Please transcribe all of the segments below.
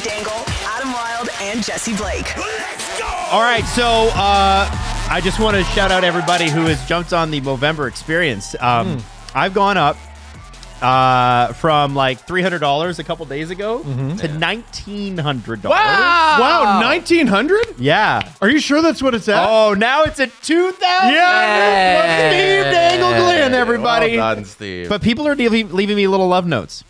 Steve Dangle, Adam Wilde, and Jesse Blake. Let's go! All right, so I just want to shout out everybody who has jumped on the Movember experience. I've gone up from like $300 a couple days ago to $1,900. Wow, 1,900? Yeah. Are you sure that's what it's at? Oh, now it's at $2,000. Yeah. Steve Dangle Glenn, everybody. Well done, Steve. But people are leaving me little love notes.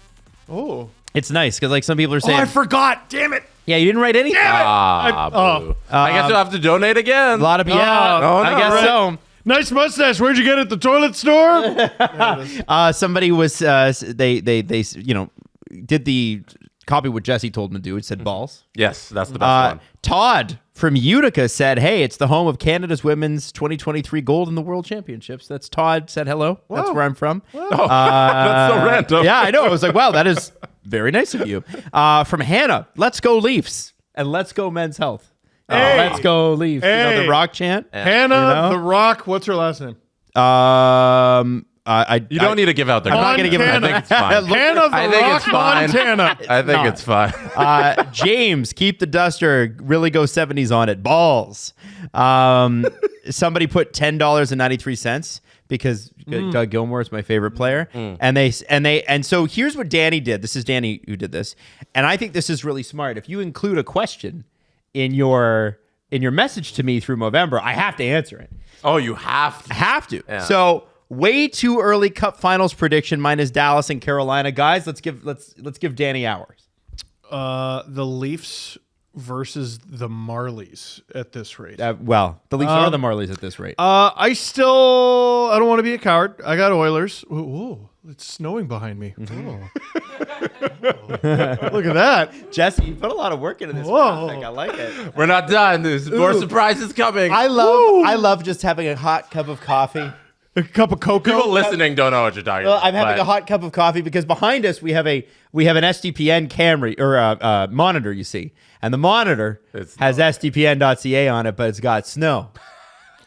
Oh. It's nice because like some people are saying, I forgot. Damn it. yeah, you didn't write anything. Boo. I guess you'll have to donate again. A lot of people. I guess so. Nice mustache. Where'd you get it? At the toilet store? Somebody was they did the copy what Jesse told him to do. It said balls. Yes, that's the best one. Todd from Utica said, "Hey, it's the home of Canada's women's 2023 gold in the World Championships." That's Todd said hello. Whoa. That's where I'm from. That's so random. Yeah, I know. I was like, wow, that is very nice of you. From Hannah, let's go Leafs and let's go Men's Health. Hey. Let's go Leafs. You know, Hey. the Rock chant. Hannah The Rock. What's her last name? You don't need to give out their I'm not going to give it. I think it's fine. Hannah The I think Rock it's fine. Montana. I think it's fine. James, keep the duster. Really go 70s on it. Balls. Somebody put $10.93 because Doug Gilmour is my favorite player, and so here's what Danny did. This is Danny who did this, and I think this is really smart. If you include a question in your message to me through Movember, I have to answer it. Oh, you have to. Have to. Yeah. So way too early Cup Finals prediction. Mine is Dallas and Carolina. Guys, let's give Danny ours. The Leafs versus the Marlies at this rate. Well, the Leafs are the Marlies at this rate. I don't want to be a coward. I got Oilers. Ooh, it's snowing behind me. Oh. Look at that. Jesse, you put a lot of work into this Whoa. graphic. I like it. We're not done. There's more surprises coming. I love just having a hot cup of coffee. A cup of cocoa. People listening don't know what you're talking Well, about. I'm having a hot cup of coffee because behind us we have an SDPN camera or monitor, you see, and the monitor has SDPN.ca on it, but it's got snow.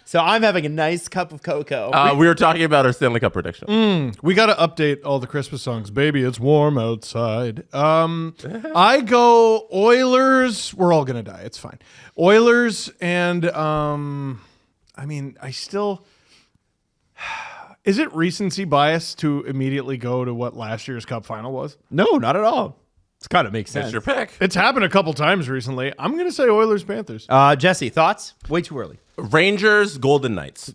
So I'm having a nice cup of cocoa. We were talking about our Stanley Cup prediction. We got to update all the Christmas songs. Baby, it's warm outside. I go Oilers. We're all going to die. It's fine. Oilers and, I still... Is it recency bias to immediately go to what last year's Cup final was? No, not at all. It kind of makes sense. It's your pick. It's happened a couple times recently. I'm going to say Oilers-Panthers. Jesse, thoughts? Way too early. Rangers, Golden Knights.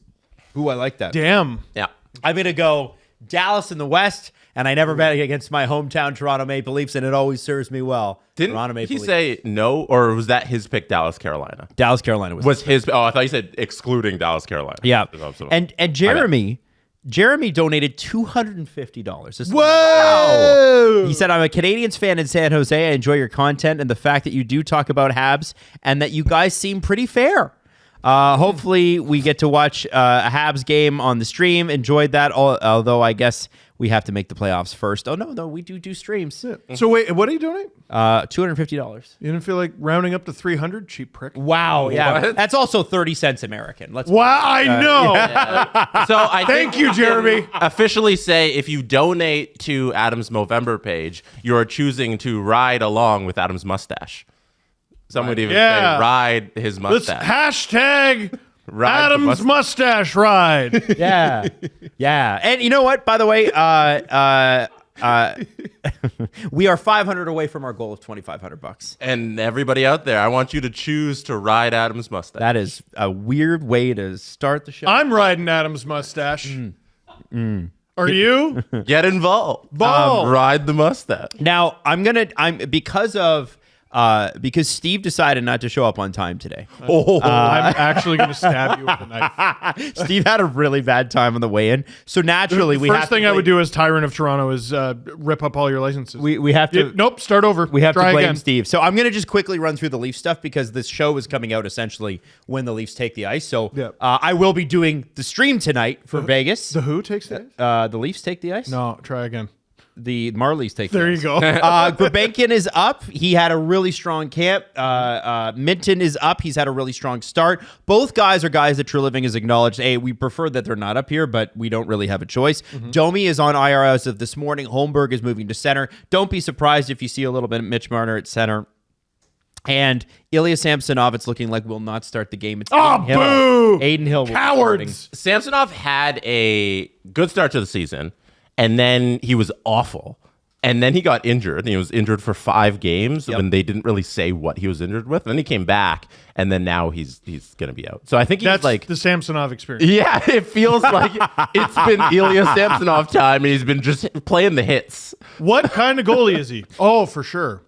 Ooh, I like that. Damn. Yeah. I'm going to go Dallas in the West, and I never bet against my hometown Toronto Maple Leafs, and it always serves me well. Didn't Toronto Maple he Leafs. say no, or was that his pick, Dallas, Carolina? Dallas, Carolina Was his... Oh, I thought you said excluding Dallas, Carolina. Yeah. So- And Jeremy donated $250. Whoa! He said, I'm a Canadians fan in San Jose. I enjoy your content and the fact that you do talk about Habs and that you guys seem pretty fair. Hopefully we get to watch a Habs game on the stream. Enjoyed that, although I guess we have to make the playoffs first. Oh, no, we do streams. Yeah. So wait, what are you doing? $250. You didn't feel like rounding up to 300? Cheap prick. Wow, yeah. What? That's also 30 cents American. Wow, I know. So I Thank think you, we Jeremy. can officially say if you donate to Adam's Movember page, you're choosing to ride along with Adam's mustache. Some would even Yeah. say ride his Let's mustache. hashtag Ride the Adam's mustache ride. Yeah. Yeah. And you know what, by the way, we are 500 away from our goal of $2,500. And everybody out there, I want you to choose to ride Adam's mustache. That is a weird way to start the show. I'm riding Adam's mustache. Are you? Get involved. Ball. Ride the mustache. Now, because Steve decided not to show up on time today. I'm actually going to stab you with a knife. Steve had a really bad time on the way in. So naturally, The first thing I would do as Tyrant of Toronto is rip up all your licenses. We have to... Nope, start over. We have Try to blame again. Steve. So I'm going to just quickly run through the Leaf stuff because this show is coming out essentially when the Leafs take the ice. So Yeah. I will be doing the stream tonight for Vegas. The who takes the ice? The Leafs take the ice? No, try again. The Marlies take There the you ice. go. Gurbankin is up. He had a really strong camp. Minton is up. He's had a really strong start. Both guys are guys that True Living has acknowledged. Hey, we prefer that they're not up here, but we don't really have a choice. Domi is on IR as of this morning. Holmberg is moving to center. Don't be surprised if you see a little bit of Mitch Marner at center. And Ilya Samsonov, it's looking like will not start the game. It's Oh, Aiden Hill. boo! Aiden Hill. will be Cowards. Samsonov had a good start to the season, and then he was awful. And then he got injured, and he was injured for 5 games, and they didn't really say what he was injured with. And then he came back, and then now he's going to be out. So I think he's That's like... the Samsonov experience. Yeah, it feels like it's been Ilya Samsonov time, and he's been just playing the hits. What kind of goalie is he? Oh, for sure.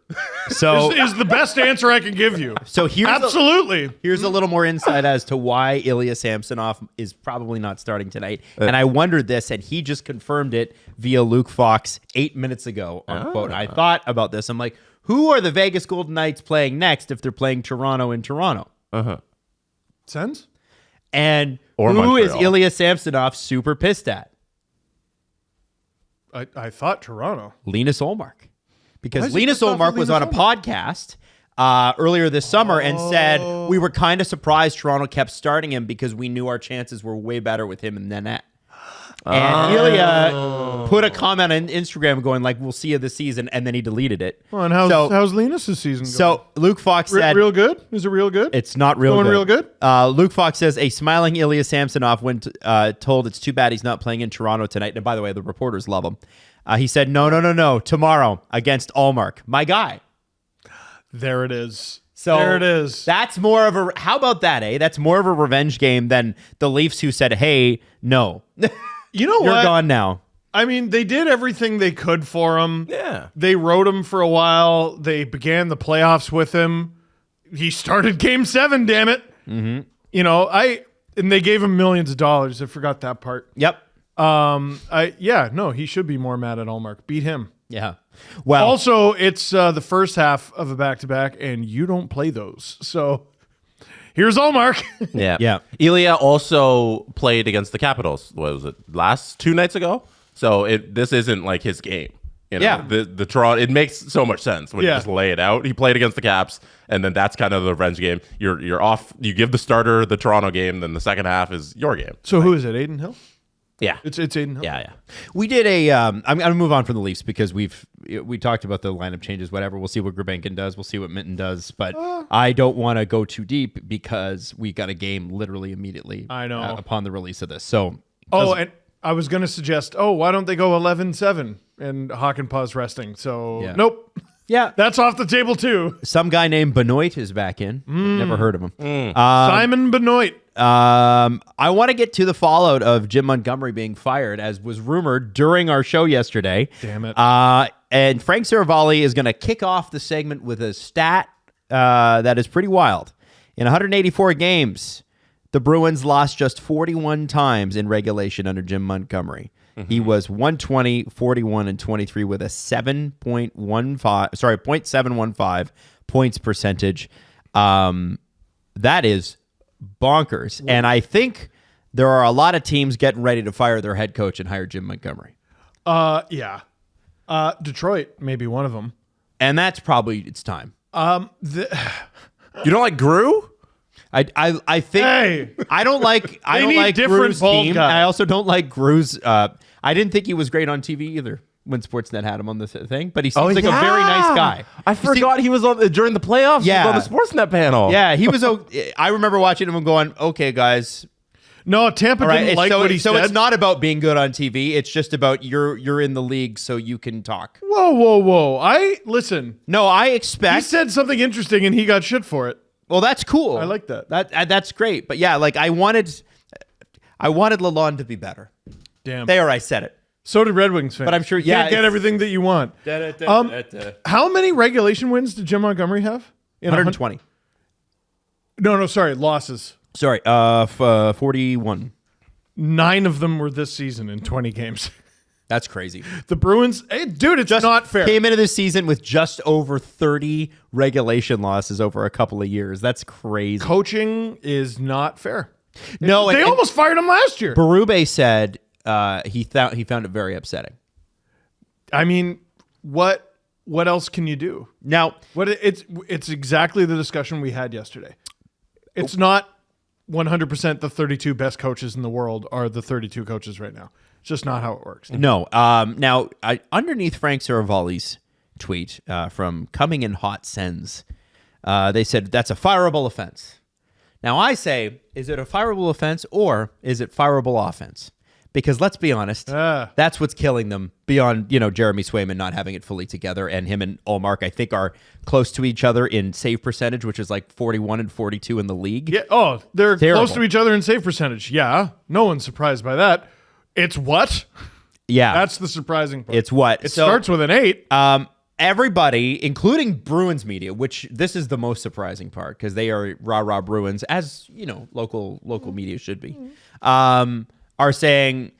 So Is the best answer I can give you. So here's Absolutely. here's a little more insight as to why Ilya Samsonov is probably not starting tonight. And I wondered this, and he just confirmed it via Luke Fox 8 minutes ago. Unquote. I thought about this. I'm like, who are the Vegas Golden Knights playing next if they're playing Toronto in Toronto? Sens? And Or who is Montreal. Ilya Samsonov super pissed at? I thought Toronto. Linus Olmark. Why Because is he Linus pissed off at Olmark was Linus on a podcast earlier this summer and said we were kind of surprised Toronto kept starting him because we knew our chances were way better with him in the net. And Ilya put a comment on Instagram going like, "We'll see you this season," and then he deleted it. Well, and how's Linus' season going? So Luke Fox said, real good? Is it real good? "It's not real Going good." real good? Luke Fox says a smiling Ilya Samsonov when told it's too bad he's not playing in Toronto tonight. And by the way, the reporters love him. He said, "No, tomorrow against Allmark, my guy." There it is. So there it is. That's more of a. How about that, eh? That's more of a revenge game than the Leafs who said, "Hey, no, You know you're what? gone now." I mean, they did everything they could for him. Yeah. They rode him for a while. They began the playoffs with him. He started Game 7. Damn it. Mm-hmm. You know, and they gave him millions of dollars. I forgot that part. Yep. He should be more mad at Allmark. Beat him. Yeah. Well, Also, it's the first half of a back-to-back, and you don't play those. So here's Allmark. Yeah. Yeah. Ilya also played against the Capitals. What was it, 2 nights ago? So this isn't like his game. You know, Yeah. The Toronto, it makes so much sense when you Yeah. just lay it out. He played against the Caps, and then that's kind of the revenge game. You're off. You give the starter the Toronto game, then the second half is your game. So who is it? Aiden Hill? Yeah. It's Aiden Hill. Yeah. we did a. I'm going to move on from the Leafs because we talked about the lineup changes. Whatever. We'll see what Grabenkin does. We'll see what Minton does. But I don't want to go too deep because we got a game literally immediately. I know. Upon the release of this. So. Oh, and I was going to suggest, why don't they go 11-7 and Hakanpää's resting? So, Yeah. nope. Yeah. That's off the table, too. Some guy named Benoit is back in. Never heard of him. Simon Benoit. I want to get to the fallout of Jim Montgomery being fired, as was rumored during our show yesterday. Damn it. And Frank Saravalli is going to kick off the segment with a stat that is pretty wild. In 184 games, the Bruins lost just 41 times in regulation under Jim Montgomery. He was 120, 41, and 23 with a 0.715 points percentage. That is bonkers. And I think there are a lot of teams getting ready to fire their head coach and hire Jim Montgomery. Yeah. Detroit may be one of them. And that's probably it's time. You don't like Gru? I think Hey! I don't like need different Gru's bald team. guys. I also don't like Gru's. I didn't think he was great on TV either when Sportsnet had him on the thing, but he seems like a very nice guy. I forgot he was on during the playoffs. Yeah. He was on the Sportsnet panel. Yeah, he was. I remember watching him and going, "Okay, guys, No, Tampa all right." didn't like so what he said. it's not about being good on TV. It's just about you're in the league, so you can talk. Whoa. Listen. No, I He expect. said something interesting and he got shit for it. Well, that's cool. I like that. That's great. But yeah, like I wanted Lalonde to be better. Damn. There, I said it. So did Red Wings fans. But I'm sure- you yeah, can't get it's- everything that you want. How many regulation wins did Jim Montgomery have? In 120. No, sorry, losses. Sorry, 41. 9 of them were this season in 20 games. That's crazy. The Bruins, dude, it's not fair. Came into this season with just over 30 regulation losses over a couple of years. That's crazy. Coaching is not fair. No, They almost fired him last year. Berube said he found it very upsetting. I mean, what else can you do? Now, It's exactly the discussion we had yesterday. It's not 100% the 32 best coaches in the world are the 32 coaches right now. It's just not how it works. no. Now, underneath Frank Saravalli's tweet from Coming in Hot Sends, They said that's a fireable offense. Now I say, is it a fireable offense or is it fireable offense? Because let's be honest, that's what's killing them beyond, Jeremy Swayman not having it fully together, and him and Allmark, I think, are close to each other in save percentage, which is like 41 and 42 in the league. Yeah. Oh, they're Terrible. close to each other in save percentage. Yeah. No one's surprised by that. It's what? Yeah. That's the surprising part. It's what? It starts with an 8. Everybody, including Bruins media, which this is the most surprising part because they are rah-rah Bruins, as, local media should be, are saying,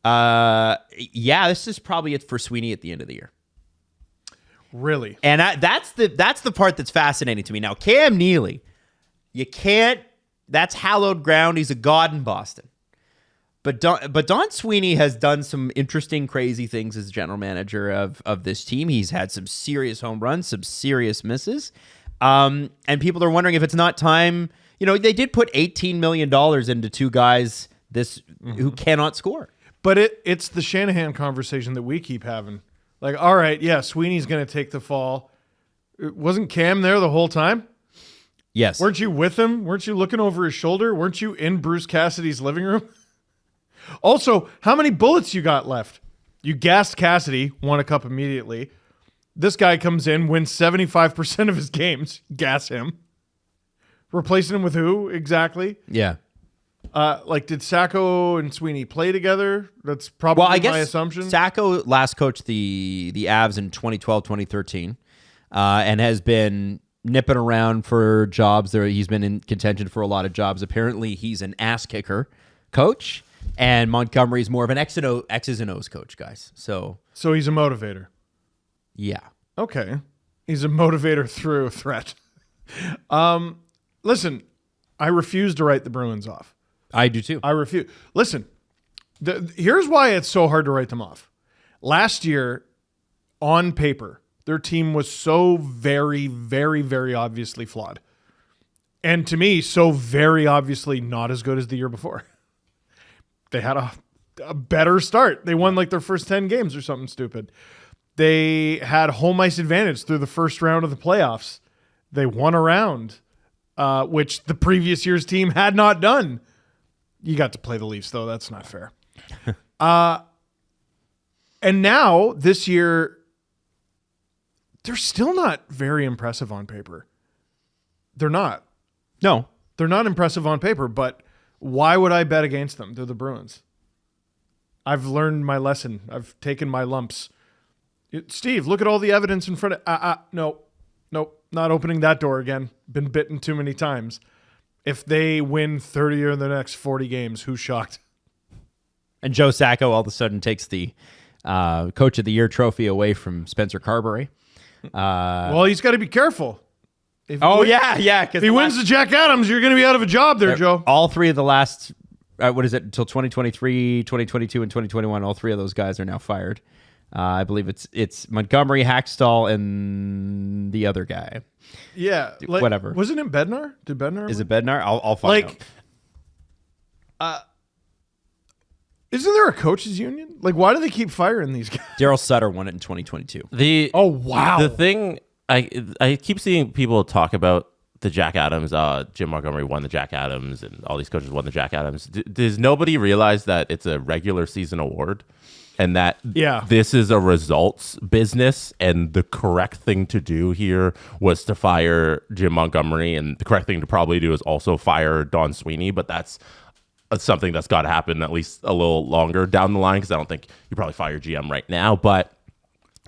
this is probably it for Sweeney at the end of the year. Really? And that's the part that's fascinating to me. Now, Cam Neely, that's hallowed ground. He's a god in Boston. But Don Sweeney has done some interesting, crazy things as general manager of this team. He's had some serious home runs, some serious misses. And people are wondering if it's not time. They did put $18 million into two guys who cannot score. But it's the Shanahan conversation that we keep having. Like, all right, yeah, Sweeney's going to take the fall. Wasn't Cam there the whole time? Yes. Weren't you with him? Weren't you looking over his shoulder? Weren't you in Bruce Cassidy's living room? Also, how many bullets you got left? You gassed Cassidy, won a cup immediately. This guy comes in, wins 75% of his games. Gas him. Replacing him with who exactly? Yeah. Did Sacco and Sweeney play together? That's probably my assumption. Sacco last coached the Avs in 2012, 2013, and has been nipping around for jobs there. He's been in contention for a lot of jobs. Apparently, he's an ass kicker coach. And Montgomery's more of an X's and O's coach, guys. So he's a motivator. Yeah. Okay. He's a motivator through a threat. Listen, I refuse to write the Bruins off. I do too. I refuse. Listen, here's why it's so hard to write them off. Last year, on paper, their team was so very, very, very obviously flawed. And to me, so very obviously not as good as the year before. They had a better start. They won like their first 10 games or something stupid. They had home ice advantage through the first round of the playoffs. They won a round, which the previous year's team had not done. You got to play the Leafs, though. That's not fair. And now, this year, they're still not very impressive on paper. They're not. No. They're not impressive on paper, but why would I bet against them? They're the Bruins. I've learned my lesson. I've taken my lumps. Steve, look at all the evidence in front of... Nope, not opening that door again. Been bitten too many times. If they win 30 or the next 40 games, who's shocked? And Joe Sacco all of a sudden takes the Coach of the Year trophy away from Spencer Carberry. Well, he's got to be careful. If he wins the Jack Adams, you're going to be out of a job there, Joe. All three of the last, until 2023, 2022, and 2021, all three of those guys are now fired. I believe it's Montgomery, Hackstall, and the other guy. Yeah. Whatever. Wasn't it Bednar? Did Bednar? Is it Bednar? I'll find out. Isn't there a coaches union? Why do they keep firing these guys? Daryl Sutter won it in 2022. Oh, wow. The thing... I keep seeing people talk about the Jack Adams. Jim Montgomery won the Jack Adams, and all these coaches won the Jack Adams. Does nobody realize that it's a regular season award, and that this is a results business, and the correct thing to do here was to fire Jim Montgomery, and the correct thing to probably do is also fire Don Sweeney, but that's something that's got to happen at least a little longer down the line, because I don't think you probably fire GM right now, but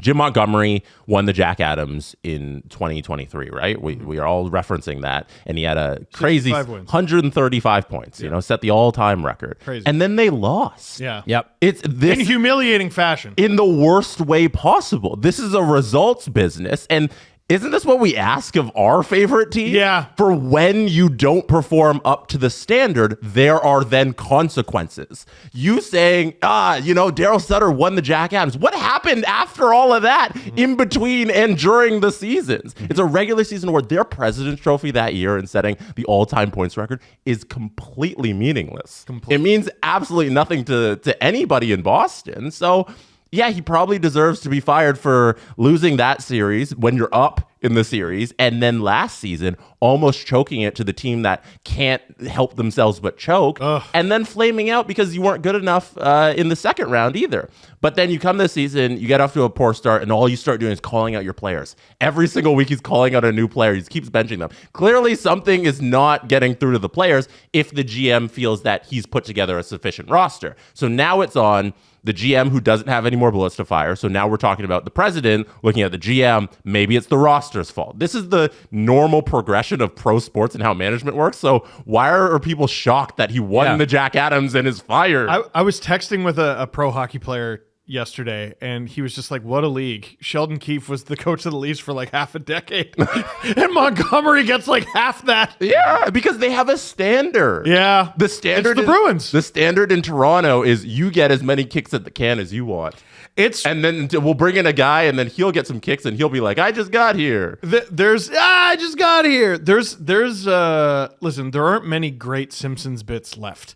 Jim Montgomery won the Jack Adams in 2023, right? We are all referencing that. And he had a crazy 135 points, set the all-time record. Crazy. And then they lost. Yeah. Yep. It's this in humiliating fashion. In the worst way possible. This is a results business. And isn't this what we ask of our favorite team? Yeah. For when you don't perform up to the standard, there are then consequences. You saying, Daryl Sutter won the Jack Adams. What happened after all of that in between and during the seasons? It's a regular season award. Their President's Trophy that year and setting the all-time points record is completely meaningless. It means absolutely nothing to anybody in Boston. So... yeah, he probably deserves to be fired for losing that series when you're up in the series, and then last season almost choking it to the team that can't help themselves but choke, and then flaming out because you weren't good enough in the second round either. But then you come this season, you get off to a poor start, and all you start doing is calling out your players. Every single week he's calling out a new player. He just keeps benching them. Clearly something is not getting through to the players if the GM feels that he's put together a sufficient roster. So now it's on the GM who doesn't have any more bullets to fire. So now we're talking about the president looking at the GM. Maybe it's the roster's fault. This is the normal progression of pro sports and how management works. So why are people shocked that he won the Jack Adams and is fired? I was texting with a pro hockey player yesterday, and he was just like, what a league. Sheldon Keefe was the coach of the Leafs for like half a decade. And Montgomery gets like half that. Yeah, because they have a standard. Yeah. The standard It's the Bruins. The standard in Toronto is you get as many kicks at the can as you want. And then we'll bring in a guy, and then he'll get some kicks, and he'll be like, I just got here. I just got here. Listen, there aren't many great Simpsons bits left,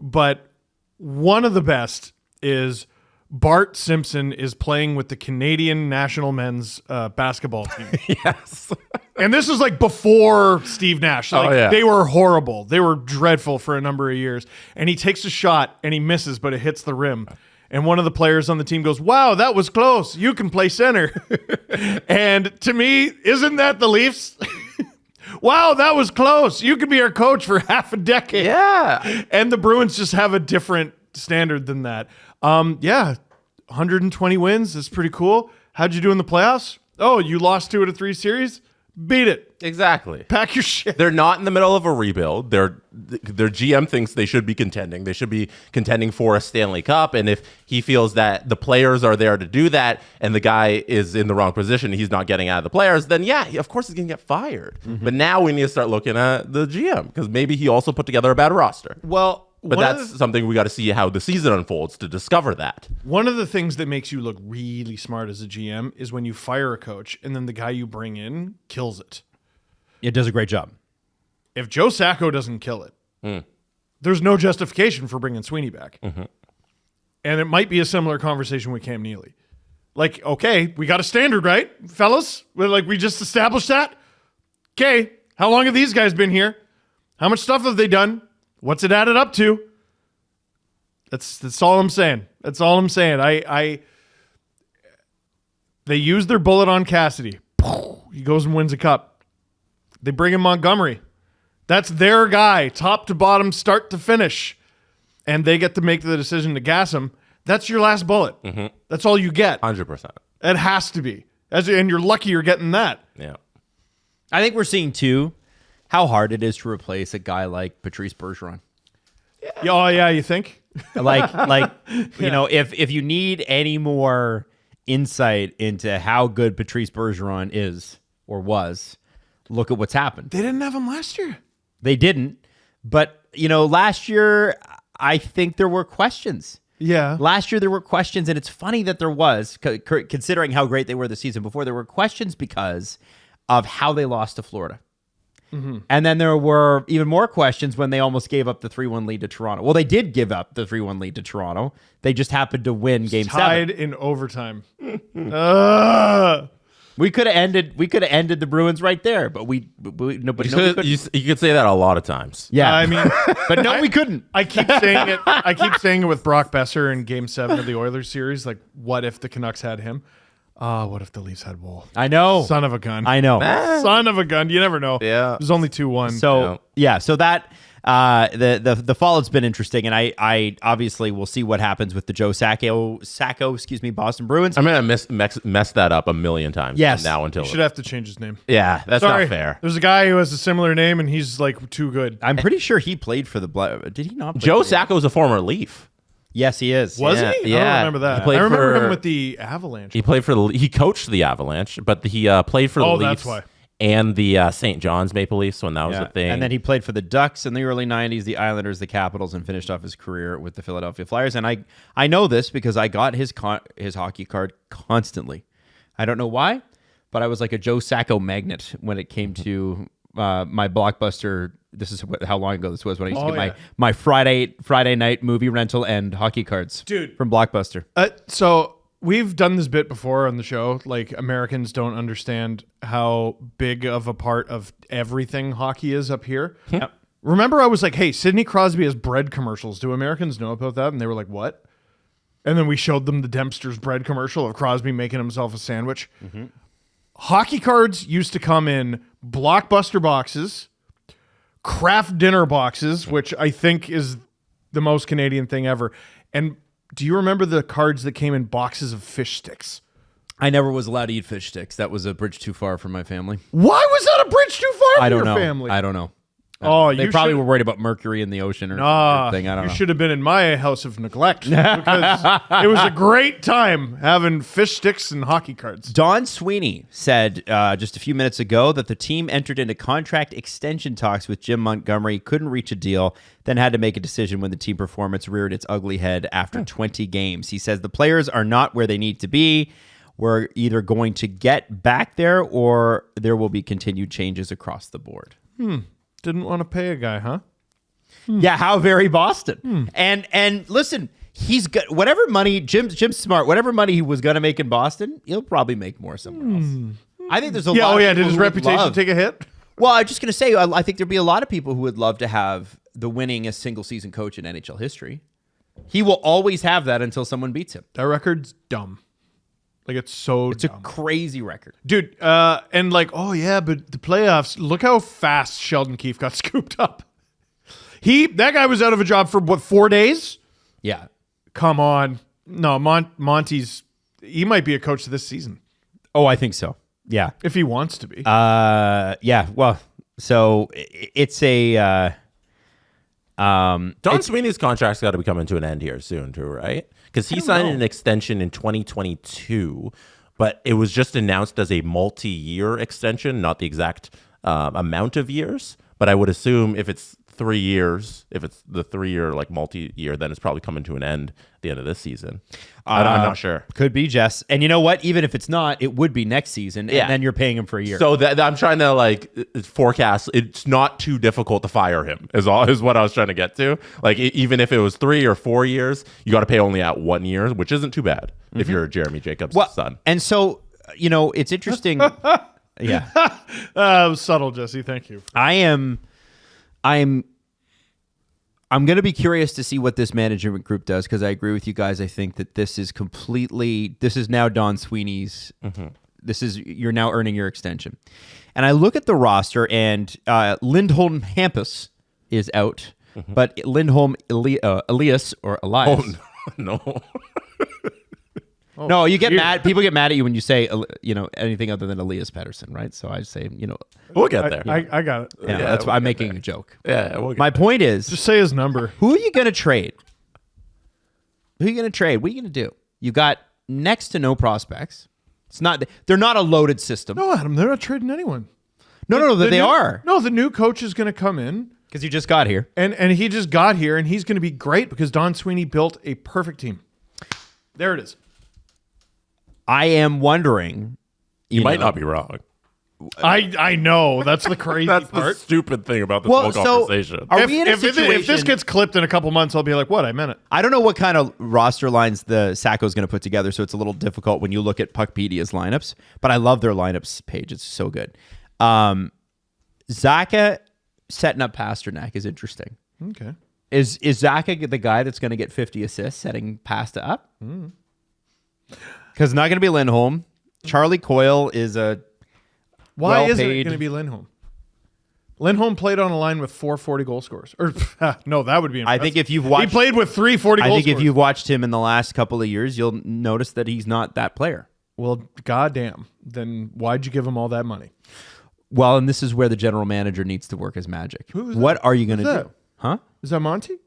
but one of the best is Bart Simpson is playing with the Canadian national men's basketball team. Yes. And this is like before Steve Nash. They were horrible. They were dreadful for a number of years. And he takes a shot and he misses, but it hits the rim. And one of the players on the team goes, wow, that was close. You can play center. And to me, isn't that the Leafs? Wow, that was close. You could be our coach for half a decade. Yeah. And the Bruins just have a different standard than that. 120 wins. That's pretty cool. How'd you do in the playoffs? Oh, you lost 2 out of 3 series? Beat it. Exactly. Pack your shit. They're not in the middle of a rebuild. Their GM thinks they should be contending. They should be contending for a Stanley Cup. And if he feels that the players are there to do that and the guy is in the wrong position, he's not getting out of the players, then yeah, of course he's going to get fired. Mm-hmm. But now we need to start looking at the GM because maybe he also put together a bad roster. Well, but that's something we got to see how the season unfolds to discover that. One of the things that makes you look really smart as a GM is when you fire a coach and then the guy you bring in kills it. It does a great job. If Joe Sacco doesn't kill it, there's no justification for bringing Sweeney back. Mm-hmm. And it might be a similar conversation with Cam Neely. Like, okay, we got a standard, right, fellas? We just established that. Okay, how long have these guys been here? How much stuff have they done? What's it added up to? That's all I'm saying. That's all I'm saying. They use their bullet on Cassidy. He goes and wins a cup. They bring in Montgomery. That's their guy, top to bottom, start to finish. And they get to make the decision to gas him. That's your last bullet. Mm-hmm. That's all you get. 100%. It has to be. And you're lucky you're getting that. Yeah. I think we're seeing, too, how hard it is to replace a guy like Patrice Bergeron. Yeah. Oh, yeah, you think? You know, if you need any more insight into how good Patrice Bergeron is or was, look at what's happened. They didn't have him last year. They didn't. But, you know, last year, I think there were questions. Yeah. Last year, there were questions, and it's funny that there was, considering how great they were the season before, there were questions because of how they lost to Florida. Mm-hmm. And then there were even more questions when they almost gave up the 3-1 lead to Toronto. Well, they did give up the 3-1 lead to Toronto. They just happened to win Game 7. Tied in overtime. We could have ended the Bruins right there, but we couldn't. You could say that a lot of times. Yeah, I mean, but no, we couldn't. I keep saying it. I keep saying it with Brock Besser in Game 7 of the Oilers series. Like, what if the Canucks had him? What if the Leafs had Wool? I know. Son of a gun. I know. Son of a gun. You never know. Yeah. There's only 2-1. So so that the fallout's been interesting, and I obviously will see what happens with the Joe Sacco, Boston Bruins. I'm gonna mess that up a million times. Yes. From now until You should have to change his name. Yeah, that's Sorry. not fair. There's a guy who has a similar name, and he's like too good. I'm pretty sure he played for the Did he not? Joe Sacco is a former Leaf. Yes, he is. Was Yeah, he? yeah. I don't remember that. He played I remember for- him with the Avalanche. He played for he coached the Avalanche, but he played for the Oh, Leafs that's why. and the St. John's Maple Leafs when that was a thing. And then he played for the Ducks in the early 90s, the Islanders, the Capitals, and finished off his career with the Philadelphia Flyers. And I know this because I got his hockey card constantly. I don't know why, but I was like a Joe Sacco magnet when it came to my Blockbuster. This is how long ago this was when I used to get my Friday night movie rental and hockey cards, Dude. from Blockbuster. So we've done this bit before on the show. Like, Americans don't understand how big of a part of everything hockey is up here. Yep. Remember, I was like, hey, Sidney Crosby has bread commercials. Do Americans know about that? And they were like, what? And then we showed them the Dempster's bread commercial of Crosby making himself a sandwich. Mm-hmm. Hockey cards used to come in Blockbuster boxes, Kraft dinner boxes, which I think is the most Canadian thing ever. And do you remember the cards that came in boxes of fish sticks? I never was allowed to eat fish sticks. That was a bridge too far for my family. Why was that a bridge too far for your family? I don't know. Oh, they probably were worried about mercury in the ocean or something. I don't know. You should have been in my house of neglect because it was a great time having fish sticks and hockey cards. Don Sweeney said just a few minutes ago that the team entered into contract extension talks with Jim Montgomery, couldn't reach a deal, then had to make a decision when the team performance reared its ugly head after 20 games. He says the players are not where they need to be. We're either going to get back there or there will be continued changes across the board. Didn't want to pay a guy, huh? Yeah, how very Boston. And listen, he's got whatever money Jim's smart. Whatever money he was going to make in Boston, he'll probably make more somewhere else. I think there's a lot. Oh of yeah, people did his who would reputation love- take a hit? Well, I'm just going to say, I think there'd be a lot of people who would love to have the winningest single season coach in NHL history. He will always have that until someone beats him. That record's dumb. Like, it's so It's a dumb. crazy record. Dude, and like, oh yeah, but the playoffs, look how fast Sheldon Keefe got scooped up. That guy was out of a job for what, 4 days? Yeah. Come on. No, Monty's, he might be a coach this season. Oh, I think so. Yeah. If he wants to be. Yeah. Well, so it's a Don Sweeney's contract's got to be coming to an end here soon, too, right? Because he signed an extension in 2022, but it was just announced as a multi-year extension, not the exact amount of years. But I would assume if it's 3 years, if it's the 3-year like multi-year, then it's probably coming to an end at the end of this season. I'm not sure. Could be, Jess. And you know what? Even if it's not, it would be next season, and then you're paying him for a year. So I'm trying to like forecast. It's not too difficult to fire him. Is what I was trying to get to. Like even if it was 3 or 4 years, you got to pay only out 1 year, which isn't too bad if you're Jeremy Jacobs' son. And so it's interesting. Yeah, Subtle, Jesse. Thank you. I'm going to be curious to see what this management group does, because I agree with you guys. I think that this is now Don Sweeney's. You're now earning your extension. And I look at the roster, and Lindholm Hampus is out, but Lindholm Elias. Oh no. No, you get mad. People get mad at you when you say anything other than Elias Pettersson, right? So I say We'll get there. I got it. yeah, that's why I'm making a joke. Yeah. My point is, Just say his number. who are you going to trade? Who are you going to trade? What are you going to do? You got next to no prospects. They're not a loaded system. No, Adam, they're not trading anyone. No, they are. No, the new coach is going to come in. Because you just got here. And he just got here, and he's going to be great because Don Sweeney built a perfect team. There it is. I am wondering. You might not be wrong. I know. That's the crazy That's the part. stupid thing about this whole conversation. Are we in a If situation? this gets clipped in a couple months, I'll be like, what? I meant it. I don't know what kind of roster lines the Sacco's going to put together, so it's a little difficult when you look at Puckpedia's lineups. But I love their lineups page; it's so good. Zacha setting up Pasternak is interesting. Okay. Is Zacha the guy that's going to get 50 assists setting Pasta up? Because not going to be Lindholm. Charlie Coyle is a Why well-paid. isn't it going to be Lindholm? Lindholm played on a line with 4 40 goal scorers. Or no, that would be impressive. I think if you've watched, he played with 3 40 I goal think scorers. if you've watched him in the last couple of years, you'll notice that he's not that player. Well, goddamn. Then why'd you give him all that money? Well, and this is where the general manager needs to work his magic. Who is What that? are you going to Who's do? that? Huh? Is that Monty?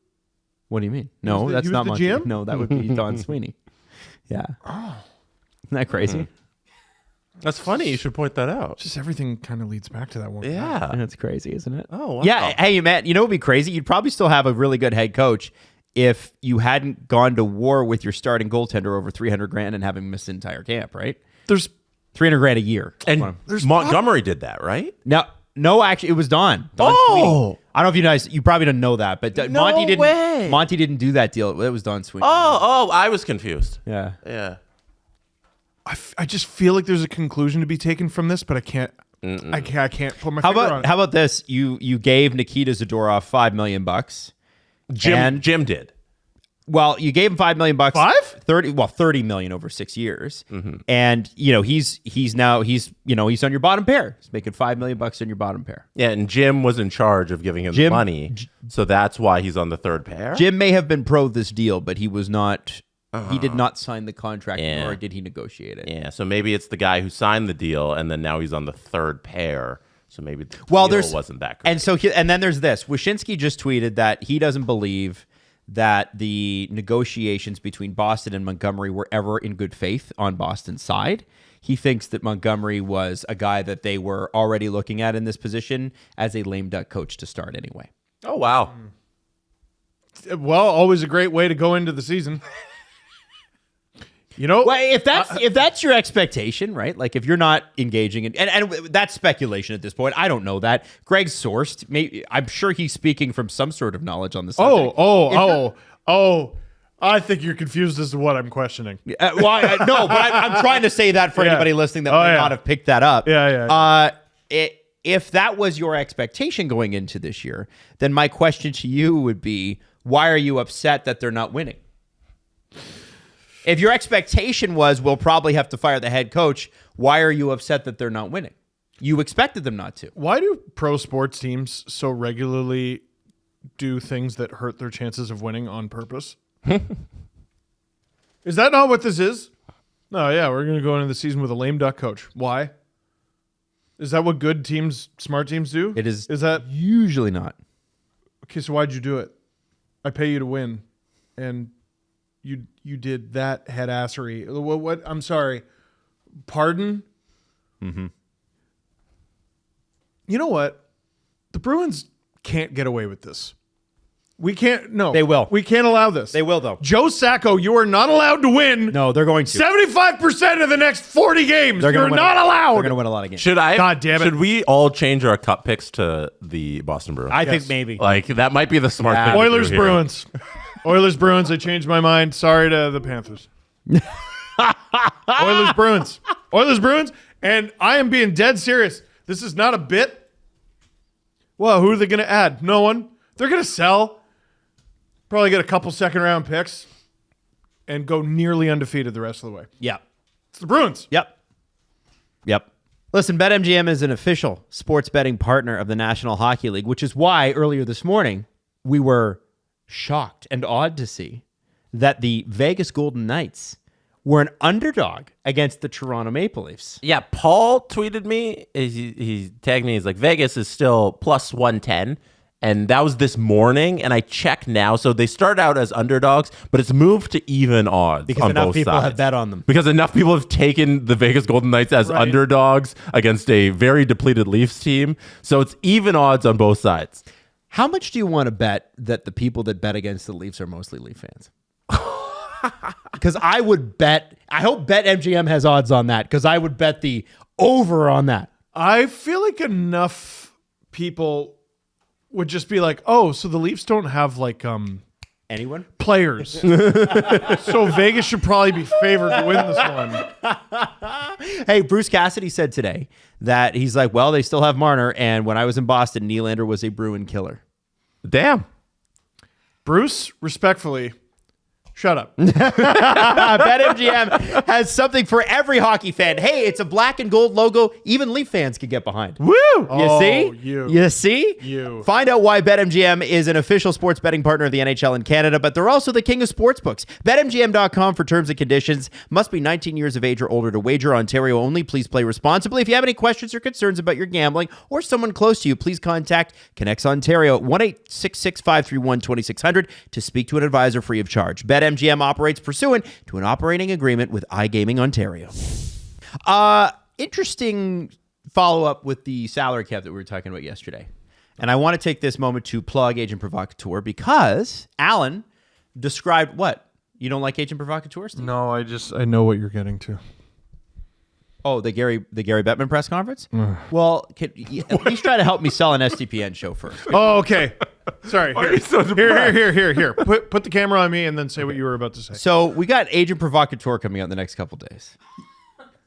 What do you mean? No, was the- that's he was not the Monty. GM? No, that would be Don Sweeney. Yeah. Oh. Isn't that crazy? That's funny. You should point that out. Just everything kind of leads back to that one. Yeah. That's crazy, isn't it? Oh, wow. Yeah. Hey, Matt, you know what would be crazy? You'd probably still have a really good head coach if you hadn't gone to war with your starting goaltender over $300,000 and having missed the entire camp, right? There's $300,000 a year. And Montgomery did that, right? No, actually, it was Don. Sweeney. I don't know if you guys, you probably don't know that, but No way. Monty didn't do that deal. It was Don Sweeney. Oh, I was confused. Yeah. Yeah. I just feel like there's a conclusion to be taken from this, but I can't. I can't put my finger on it. How about this? You gave Nikita Zadorov $5 million. Jim did. Well, you gave him $5 million. 30 million over 6 years. And he's on your bottom pair. He's making $5 million on your bottom pair. Yeah, and Jim was in charge of giving him the money, so that's why he's on the third pair. Jim may have been pro this deal, but he was not. He did not sign the contract, nor did he negotiate it. Yeah, so maybe it's the guy who signed the deal, and then now he's on the third pair. So maybe the deal wasn't that great. And then there's this. Wyshynski just tweeted that he doesn't believe that the negotiations between Boston and Montgomery were ever in good faith on Boston's side. He thinks that Montgomery was a guy that they were already looking at in this position as a lame duck coach to start anyway. Oh, wow. Well, always a great way to go into the season. Well, if that's your expectation, right? Like if you're not engaging in, and that's speculation at this point. I don't know that. Greg's sourced. Maybe I'm sure he's speaking from some sort of knowledge on the subject. I think you're confused as to what I'm questioning. No, but I'm trying to say that for anybody listening that may not have picked that up. If that was your expectation going into this year, then my question to you would be, why are you upset that they're not winning? If your expectation was, we'll probably have to fire the head coach, why are you upset that they're not winning? You expected them not to. Why do pro sports teams so regularly do things that hurt their chances of winning on purpose? Is that not what this is? No, yeah, we're going to go into the season with a lame duck coach. Why? Is that what good teams, smart teams do? It is. Is that usually not? Okay, so why'd you do it? I pay you to win, and you did that headassery. What? I'm sorry. Pardon? Mm-hmm. You know what? The Bruins can't get away with this. We can't. No, they will. We can't allow this. They will, though. Joe Sacco, you are not allowed to win. No, they're going to. 75% of the next 40 games. You're not allowed. They're going to win a lot of games. God damn it. Should we all change our cup picks to the Boston Bruins? I think maybe. Like that might be the smart thing. Oilers to do here. Bruins. Oilers Bruins. I changed my mind. Sorry to the Panthers. Oilers Bruins. Oilers Bruins. And I am being dead serious. This is not a bit. Well, who are they going to add? No one. They're going to sell. Probably get a couple second-round picks and go nearly undefeated the rest of the way. Yeah. It's the Bruins. Yep. Listen, BetMGM is an official sports betting partner of the National Hockey League, which is why earlier this morning we were shocked and awed to see that the Vegas Golden Knights were an underdog against the Toronto Maple Leafs. Yeah, Paul tweeted me. He tagged me. He's like, Vegas is still plus 110. And that was this morning, and I checked now. So they start out as underdogs, but it's moved to even odds because on enough both people sides. have bet on them. Because enough people have taken the Vegas Golden Knights as underdogs against a very depleted Leafs team. So it's even odds on both sides. How much do you want to bet that the people that bet against the Leafs are mostly Leaf fans? Because I would bet, I hope BetMGM has odds on that, because I would bet the over on that. I feel like enough people would just be like, oh, so the Leafs don't have like anyone players. So Vegas should probably be favored to win this one. Hey, Bruce Cassidy said today that he's like, well, they still have Marner, and when I was in Boston, Nylander was a Bruin killer. Damn. Bruce, respectfully, shut up. BetMGM has something for every hockey fan. Hey, it's a black and gold logo. Even Leaf fans can get behind. Woo! You see? Find out why BetMGM is an official sports betting partner of the NHL in Canada, but they're also the king of sportsbooks. BetMGM.com for terms and conditions. Must be 19 years of age or older to wager. Ontario only. Please play responsibly. If you have any questions or concerns about your gambling or someone close to you, please contact Connects Ontario at 1-866-531-2600 to speak to an advisor free of charge. BetMGM operates pursuant to an operating agreement with iGaming Ontario. Interesting follow-up with the salary cap that we were talking about yesterday. And I want to take this moment to plug Agent Provocateur because Alan described what? You don't like Agent Provocateur, Steve? No, I know what you're getting to. Oh, the Gary Bettman press conference? Well, can you at least try to help me sell an SDPN show first. Oh, okay. Sorry. Why are you so depressed? Here. Put the camera on me and then say what you were about to say. So we got Agent Provocateur coming out in the next couple days.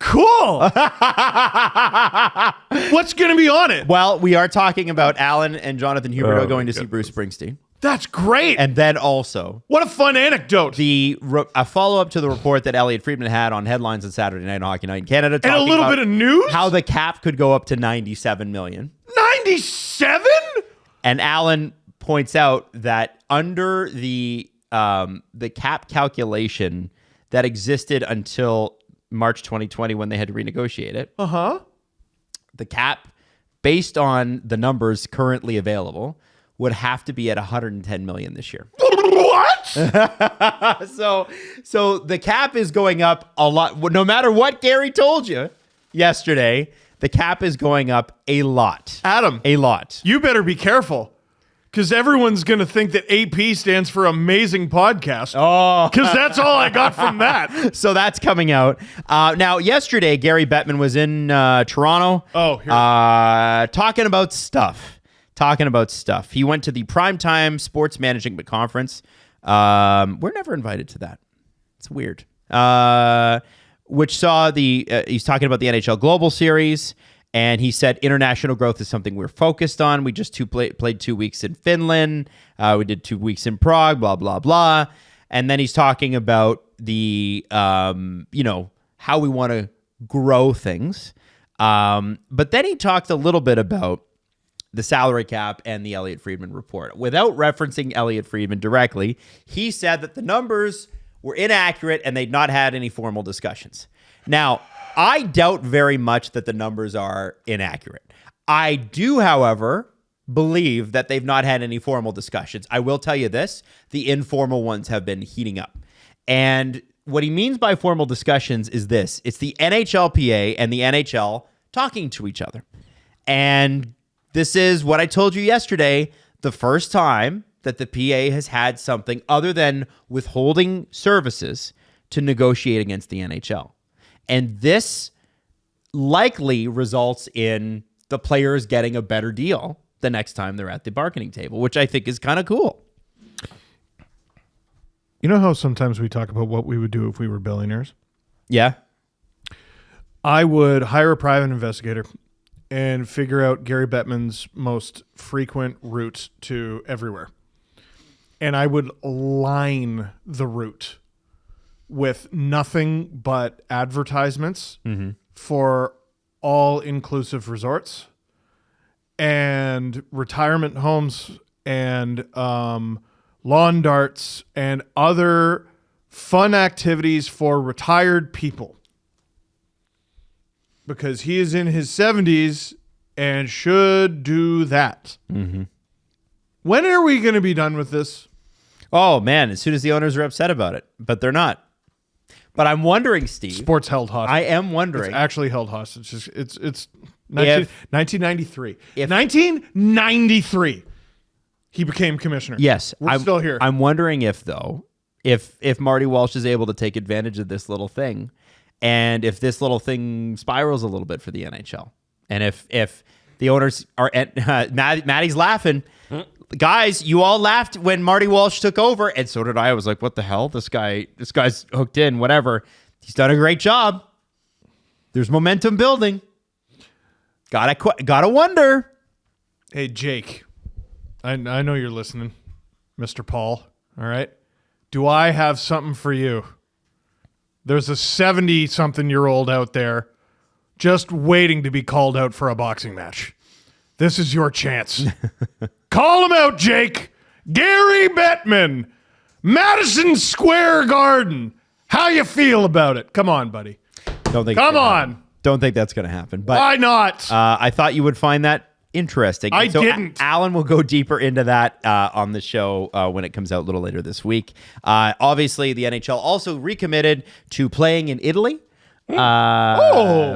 Cool. What's going to be on it? Well, we are talking about Alan and Jonathan Huberdeau going to see Bruce Springsteen. That's great. And then also, what a fun anecdote. A follow-up to the report that Elliot Friedman had on headlines on Saturday Night Hockey Night in Canada. And a little bit of news? How the cap could go up to $97 million. 97? And Alan points out that under the cap calculation that existed until March 2020 when they had to renegotiate it, the cap, based on the numbers currently available, would have to be at $110 million this year. What? So the cap is going up a lot. No matter what Gary told you yesterday, the cap is going up a lot. Adam. A lot. You better be careful. Because everyone's going to think that AP stands for Amazing Podcast. Oh. Because that's all I got from that. So that's coming out. Now, yesterday, Gary Bettman was in Toronto. Oh, here. Talking about stuff. He went to the Primetime Sports Management Conference. We're never invited to that. It's weird. Which saw he's talking about the NHL Global Series. And he said international growth is something we're focused on. We just played 2 weeks in Finland. We did 2 weeks in Prague, blah, blah, blah. And then he's talking about the, how we want to grow things. But then he talked a little bit about the salary cap and the Elliot Friedman report. Without referencing Elliot Friedman directly, he said that the numbers were inaccurate and they'd not had any formal discussions. Now, I doubt very much that the numbers are inaccurate. I do, however, believe that they've not had any formal discussions. I will tell you this, the informal ones have been heating up. And what he means by formal discussions is this. It's the NHLPA and the NHL talking to each other. And this is what I told you yesterday, the first time that the PA has had something other than withholding services to negotiate against the NHL. And this likely results in the players getting a better deal the next time they're at the bargaining table, which I think is kind of cool. You know how sometimes we talk about what we would do if we were billionaires? Yeah. I would hire a private investigator and figure out Gary Bettman's most frequent route to everywhere. And I would line the route with nothing but advertisements for all-inclusive resorts and retirement homes and lawn darts and other fun activities for retired people. Because he is in his 70s and should do that. Mm-hmm. When are we going to be done with this? Oh, man, as soon as the owners are upset about it. But they're not. But I'm wondering, Steve. Sports held hostage. I am wondering. It's actually held hostage. It's 1993. 1993. He became commissioner. Yes. We're still here. I'm wondering if Marty Walsh is able to take advantage of this little thing, and if this little thing spirals a little bit for the NHL. And if the owners are Maddie's laughing. Guys, you all laughed when Marty Walsh took over, and so did I. I was like, what the hell? This guy's hooked in, whatever. He's done a great job. There's momentum building. Gotta wonder. Hey, Jake, I know you're listening, Mr. Paul, all right? Do I have something for you? There's a 70-something-year-old out there just waiting to be called out for a boxing match. This is your chance. Call him out, Jake. Gary Bettman, Madison Square Garden. How you feel about it? Come on, buddy. Don't think that's going to happen. But why not? I thought you would find that interesting. I didn't. Alan will go deeper into that on the show when it comes out a little later this week. Obviously, the NHL also recommitted to playing in Italy for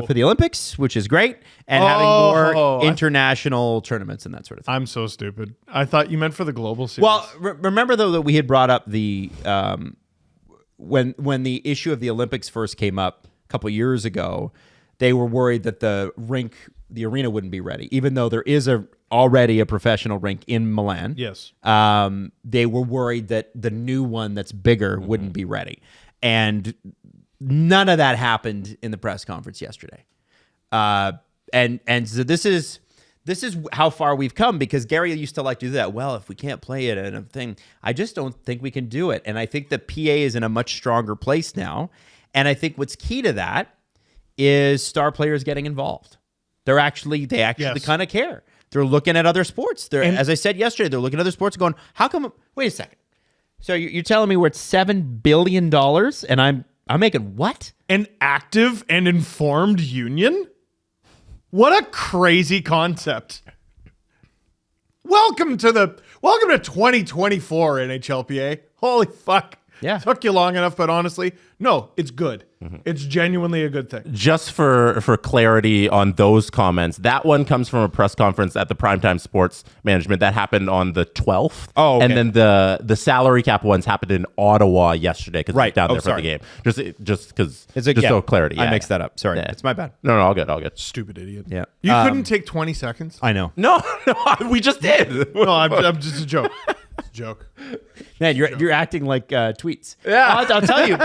the Olympics, which is great, and having more international tournaments and that sort of thing. I'm so stupid. I thought you meant for the global series. Well, remember, though, that we had brought up the when the issue of the Olympics first came up a couple years ago, they were worried that the arena wouldn't be ready, even though there is already a professional rink in Milan. Yes. They were worried that the new one that's bigger wouldn't be ready. And None of that happened in the press conference yesterday. And so this is how far we've come, because Gary used to like to do that. Well, if we can't play it and a thing, I just don't think we can do it. And I think the PA is in a much stronger place now. And I think what's key to that is star players getting involved. They actually Yes. kind of care. They're looking at other sports. As I said yesterday, they're looking at other sports and going, how come? Wait a second. So you're telling me we're at $7 billion and I'm making what? An active and informed union? What a crazy concept. Welcome to 2024 NHLPA. Holy fuck. Yeah. Took you long enough, but honestly, no, it's good. It's genuinely a good thing. Just for clarity on those comments, that one comes from a press conference at the Primetime Sports Management that happened on the 12th. Oh, okay. And then the salary cap ones happened in Ottawa yesterday because Right. down Oh, there for sorry. the game. Just because, Yeah, so clarity. I Yeah, mixed yeah. that up. Sorry. Yeah. It's my bad. No, all good, all good. Stupid idiot. Yeah. You couldn't take 20 seconds? I know. No, we just did. No, I'm just a joke. It's a joke. Man, you're acting like tweets. Yeah. I'll tell you,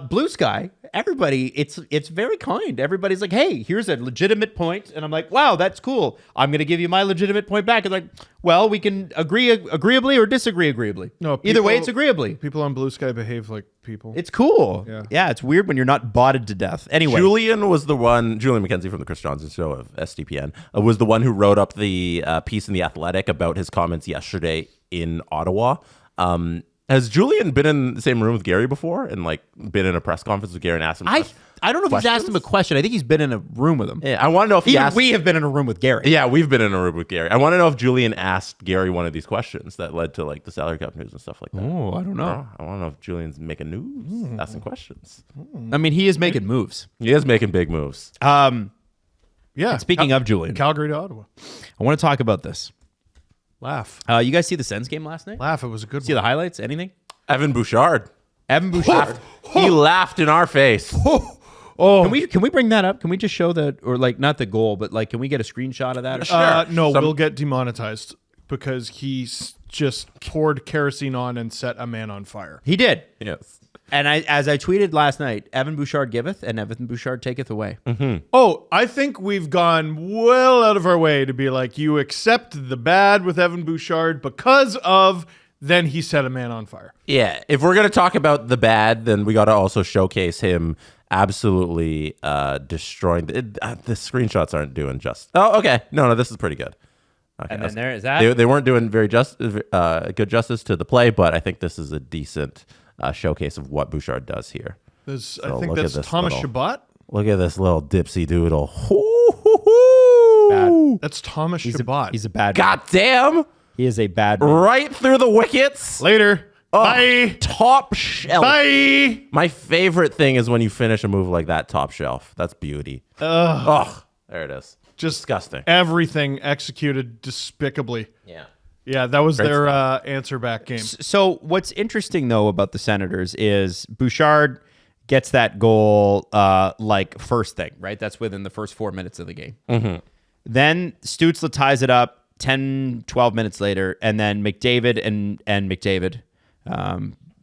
Blue Sky, everybody, it's very kind. Everybody's like, hey, here's a legitimate point. And I'm like, wow, that's cool. I'm going to give you my legitimate point back. It's like, well, we can agree agreeably or disagree agreeably. No, Either way, people- it's agreeably. People on Blue Sky behave like people. It's cool. Yeah. It's weird when you're not botted to death. Anyway. Julian McKenzie from the Chris Johnson show of SDPN, was the one who wrote up the piece in The Athletic about his comments yesterday in Ottawa. Has Julian been in the same room with Gary before and like been in a press conference with Gary and asked him? I don't know if he's asked him a question. I think he's been in a room with him. Yeah, I want to know if he Even asked. we have been in a room with Gary. Yeah, we've been in a room with Gary. I want to know if Julian asked Gary one of these questions that led to like the salary cap news and stuff like that. Oh, I don't know. I want to know if Julian's making news, asking questions. I mean, he is making moves. He is making big moves. Yeah. Speaking of Julian, Calgary to Ottawa. I want to talk about this. Laugh. You guys see the Sens game last night? Laugh. It was a good See one. the highlights? Anything? Evan Bouchard. Evan Bouchard. He laughed in our face. Can we bring that up? Can we just show that, or like not the goal, but like, can we get a screenshot of that? No, we'll get demonetized because he's just poured kerosene on and set a man on fire. He did. Yes. And as I tweeted last night, Evan Bouchard giveth and Evan Bouchard taketh away. Oh, I think we've gone well out of our way to be like, you accept the bad with Evan Bouchard because of then he set a man on fire. Yeah. If we're gonna talk about the bad, then we got to also showcase him absolutely destroying. The screenshots aren't doing just. Oh, okay. No, this is pretty good. Okay, And then there is that. They weren't doing very good justice to the play, but I think this is a decent showcase of what Bouchard does here. I So think look at that's this Thomas little- Shabbat. Look at this little dipsy doodle. Bad. That's Thomas He's Shabbat. he's a bad. God damn! He is a bad. Man. Right through the wickets. Later. Oh, Bye. Top shelf. Bye. My favorite thing is when you finish a move like that, top shelf. That's beauty. Oh, there it is. Just Disgusting. everything executed despicably. Yeah. Yeah, that was Great their stuff. answer back game. So what's interesting though about the Senators is Bouchard gets that goal like first thing, right? That's within the first 4 minutes of the game. Then Stützle ties it up 10, 12 minutes later, and then McDavid and McDavid,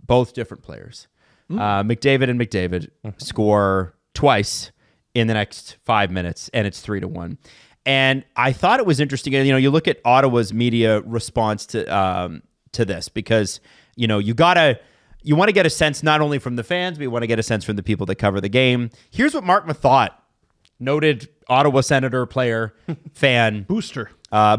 both different players. McDavid and McDavid score twice in the next 5 minutes, and it's 3-1. And I thought it was interesting. You know, you look at Ottawa's media response to this because you know you want to get a sense not only from the fans, but you want to get a sense from the people that cover the game. Here's what Mark Mathot, noted Ottawa Senator player, fan, Booster.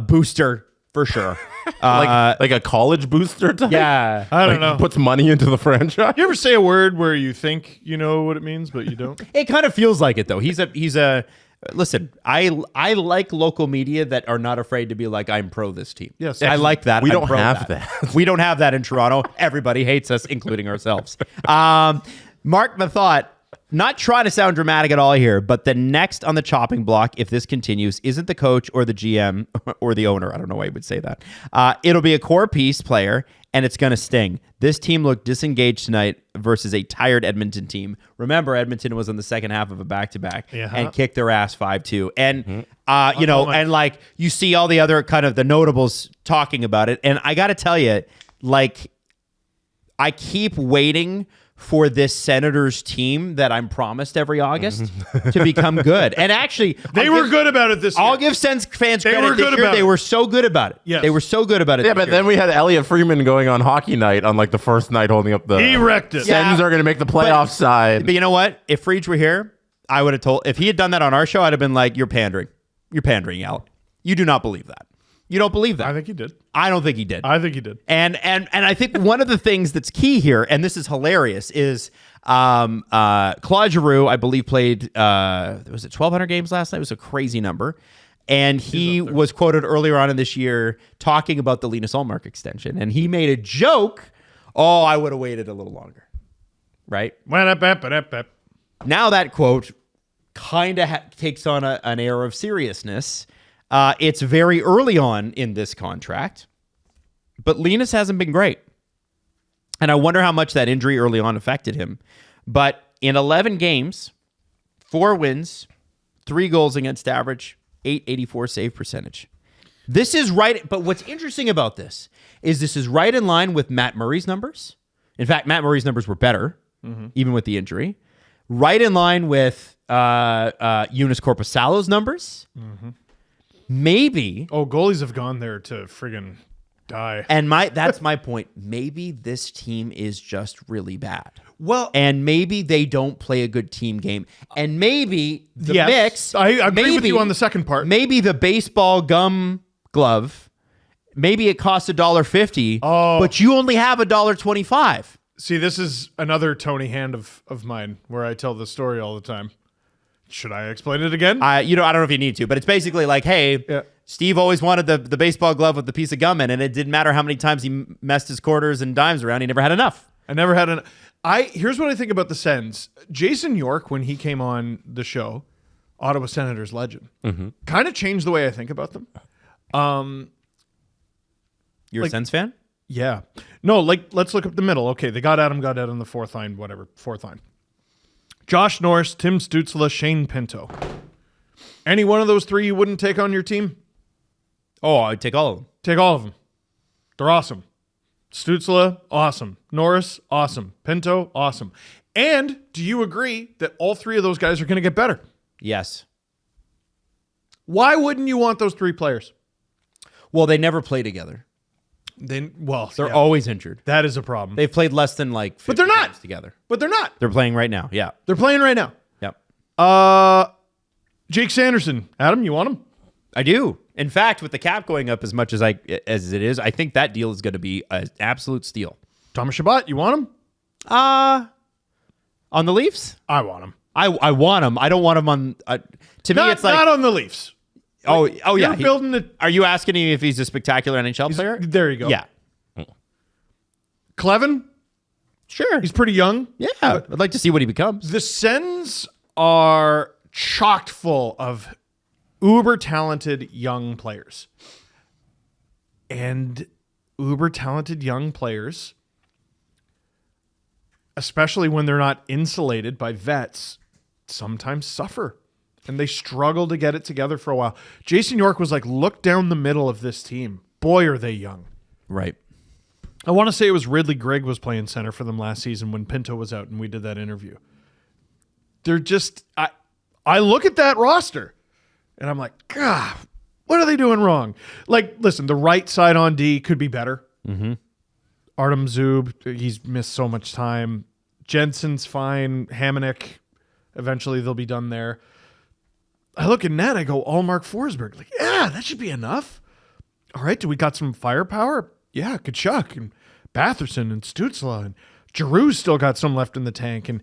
booster for sure. Like a college booster type? Yeah. I don't know. Puts money into the franchise. You ever say a word where you think you know what it means, but you don't? It kind of feels like it though. He's a listen, I like local media that are not afraid to be like, I'm pro this team. Yes. I like that. We I'm don't pro have that. We don't have that in Toronto. Everybody hates us, including ourselves. Mark Mathot, not trying to sound dramatic at all here, but the next on the chopping block, if this continues, isn't the coach or the GM or the owner. I don't know why he would say that. It'll be a core piece player, and it's going to sting. This team looked disengaged tonight versus a tired Edmonton team. Remember, Edmonton was on the second half of a back-to-back and kicked their ass 5-2. And, you know, and like you see all the other kind of the notables talking about it. And I got to tell you, like, I keep waiting for this Senators team that I'm promised every August to become good. And actually, They were good about it this year. I'll give Sens fans They credit were good this year. about They it. were so good about it. Yes. They were so good about it. Yeah, this but year. then we had Elliot Freeman going on hockey night on like the first night holding up the. He wrecked it. Sens are going to make the playoff side. But you know what? If Freege were here, I would have told. If he had done that on our show, I'd have been like, "You're pandering. You're pandering, Al. You do not believe that. You don't believe that." I think he did. I don't think he did. I think he did. And I think one of the things that's key here, and this is hilarious, is Claude Giroux, I believe, played was it 1,200 games last night? It was a crazy number. And he was quoted earlier on in this year talking about the Linus Ullmark extension. And he made a joke, "Oh, I would have waited a little longer." Right? Now that quote kind of takes on an air of seriousness. It's very early on in this contract, but Linus hasn't been great. And I wonder how much that injury early on affected him. But in 11 games, 4 wins, 3 goals against average, .884 save percentage. This is right. But what's interesting about this is right in line with Matt Murray's numbers. In fact, Matt Murray's numbers were better, even with the injury. Right in line with Eunice Korpisalo's numbers. Maybe. Oh, goalies have gone there to friggin' die. And that's my point. Maybe this team is just really bad. Well, And maybe they don't play a good team game. And maybe the yes, mix. I agree with you on the second part. Maybe the baseball gum glove, maybe it costs $1.50, Oh. but you only have $1.25. See, this is another Tony Hand of mine where I tell this story all the time. Should I explain it again? I don't know if you need to, but it's basically like, hey, Yeah. Steve always wanted the baseball glove with the piece of gum in it, and it didn't matter how many times he messed his quarters and dimes around. He never had enough. I never had here's what I think about the Sens. Jason York, when he came on the show, Ottawa Senators legend, kind of changed the way I think about them. You're a Sens fan? Yeah. No, let's look up the middle. Okay, they got Adam Gaudette on the fourth line. Josh Norris, Tim Stützle, Shane Pinto. Any one of those 3 you wouldn't take on your team? Oh, I'd take all of them. Take all of them. They're awesome. Stützle, awesome. Norris, awesome. Pinto, awesome. And do you agree that all 3 of those guys are going to get better? Yes. Why wouldn't you want those 3 players? Well, they never play together. They're They're always injured. that is a problem. They've played less than like 50 they're not. games together. But they're not. They're playing right now. Yeah. They're playing right now. Yep. Jake Sanderson. Adam, you want him? I do. In fact, with the cap going up as much as it is, I think that deal is going to be an absolute steal. Thomas Chabot, you want him? On the Leafs? I want him. I want him. I don't want him on. To me, it's like not on the Leafs. oh yeah. You're building the. Are you asking him if he's a spectacular NHL player? There you go. Yeah. Clevin, Sure. he's pretty young. Yeah. I'd like to see what he becomes. The Sens are chocked full of uber talented young players. And uber talented young players, especially when they're not insulated by vets, sometimes suffer. And they struggle to get it together for a while. Jason York was like, look down the middle of this team. Boy, are they young. Right. I want to say it was Ridley Gregg was playing center for them last season when Pinto was out and we did that interview. They're just, I look at that roster and I'm like, God, what are they doing wrong? Like, listen, the right side on D could be better. Artem Zub, he's missed so much time. Jensen's fine. Hamonic, eventually they'll be done there. I look at net, I go, Allmark Forsberg. Like, yeah, that should be enough. All right, do we got some firepower? Yeah, Kachuk and Batherson and Stützle and Giroux's still got some left in the tank. And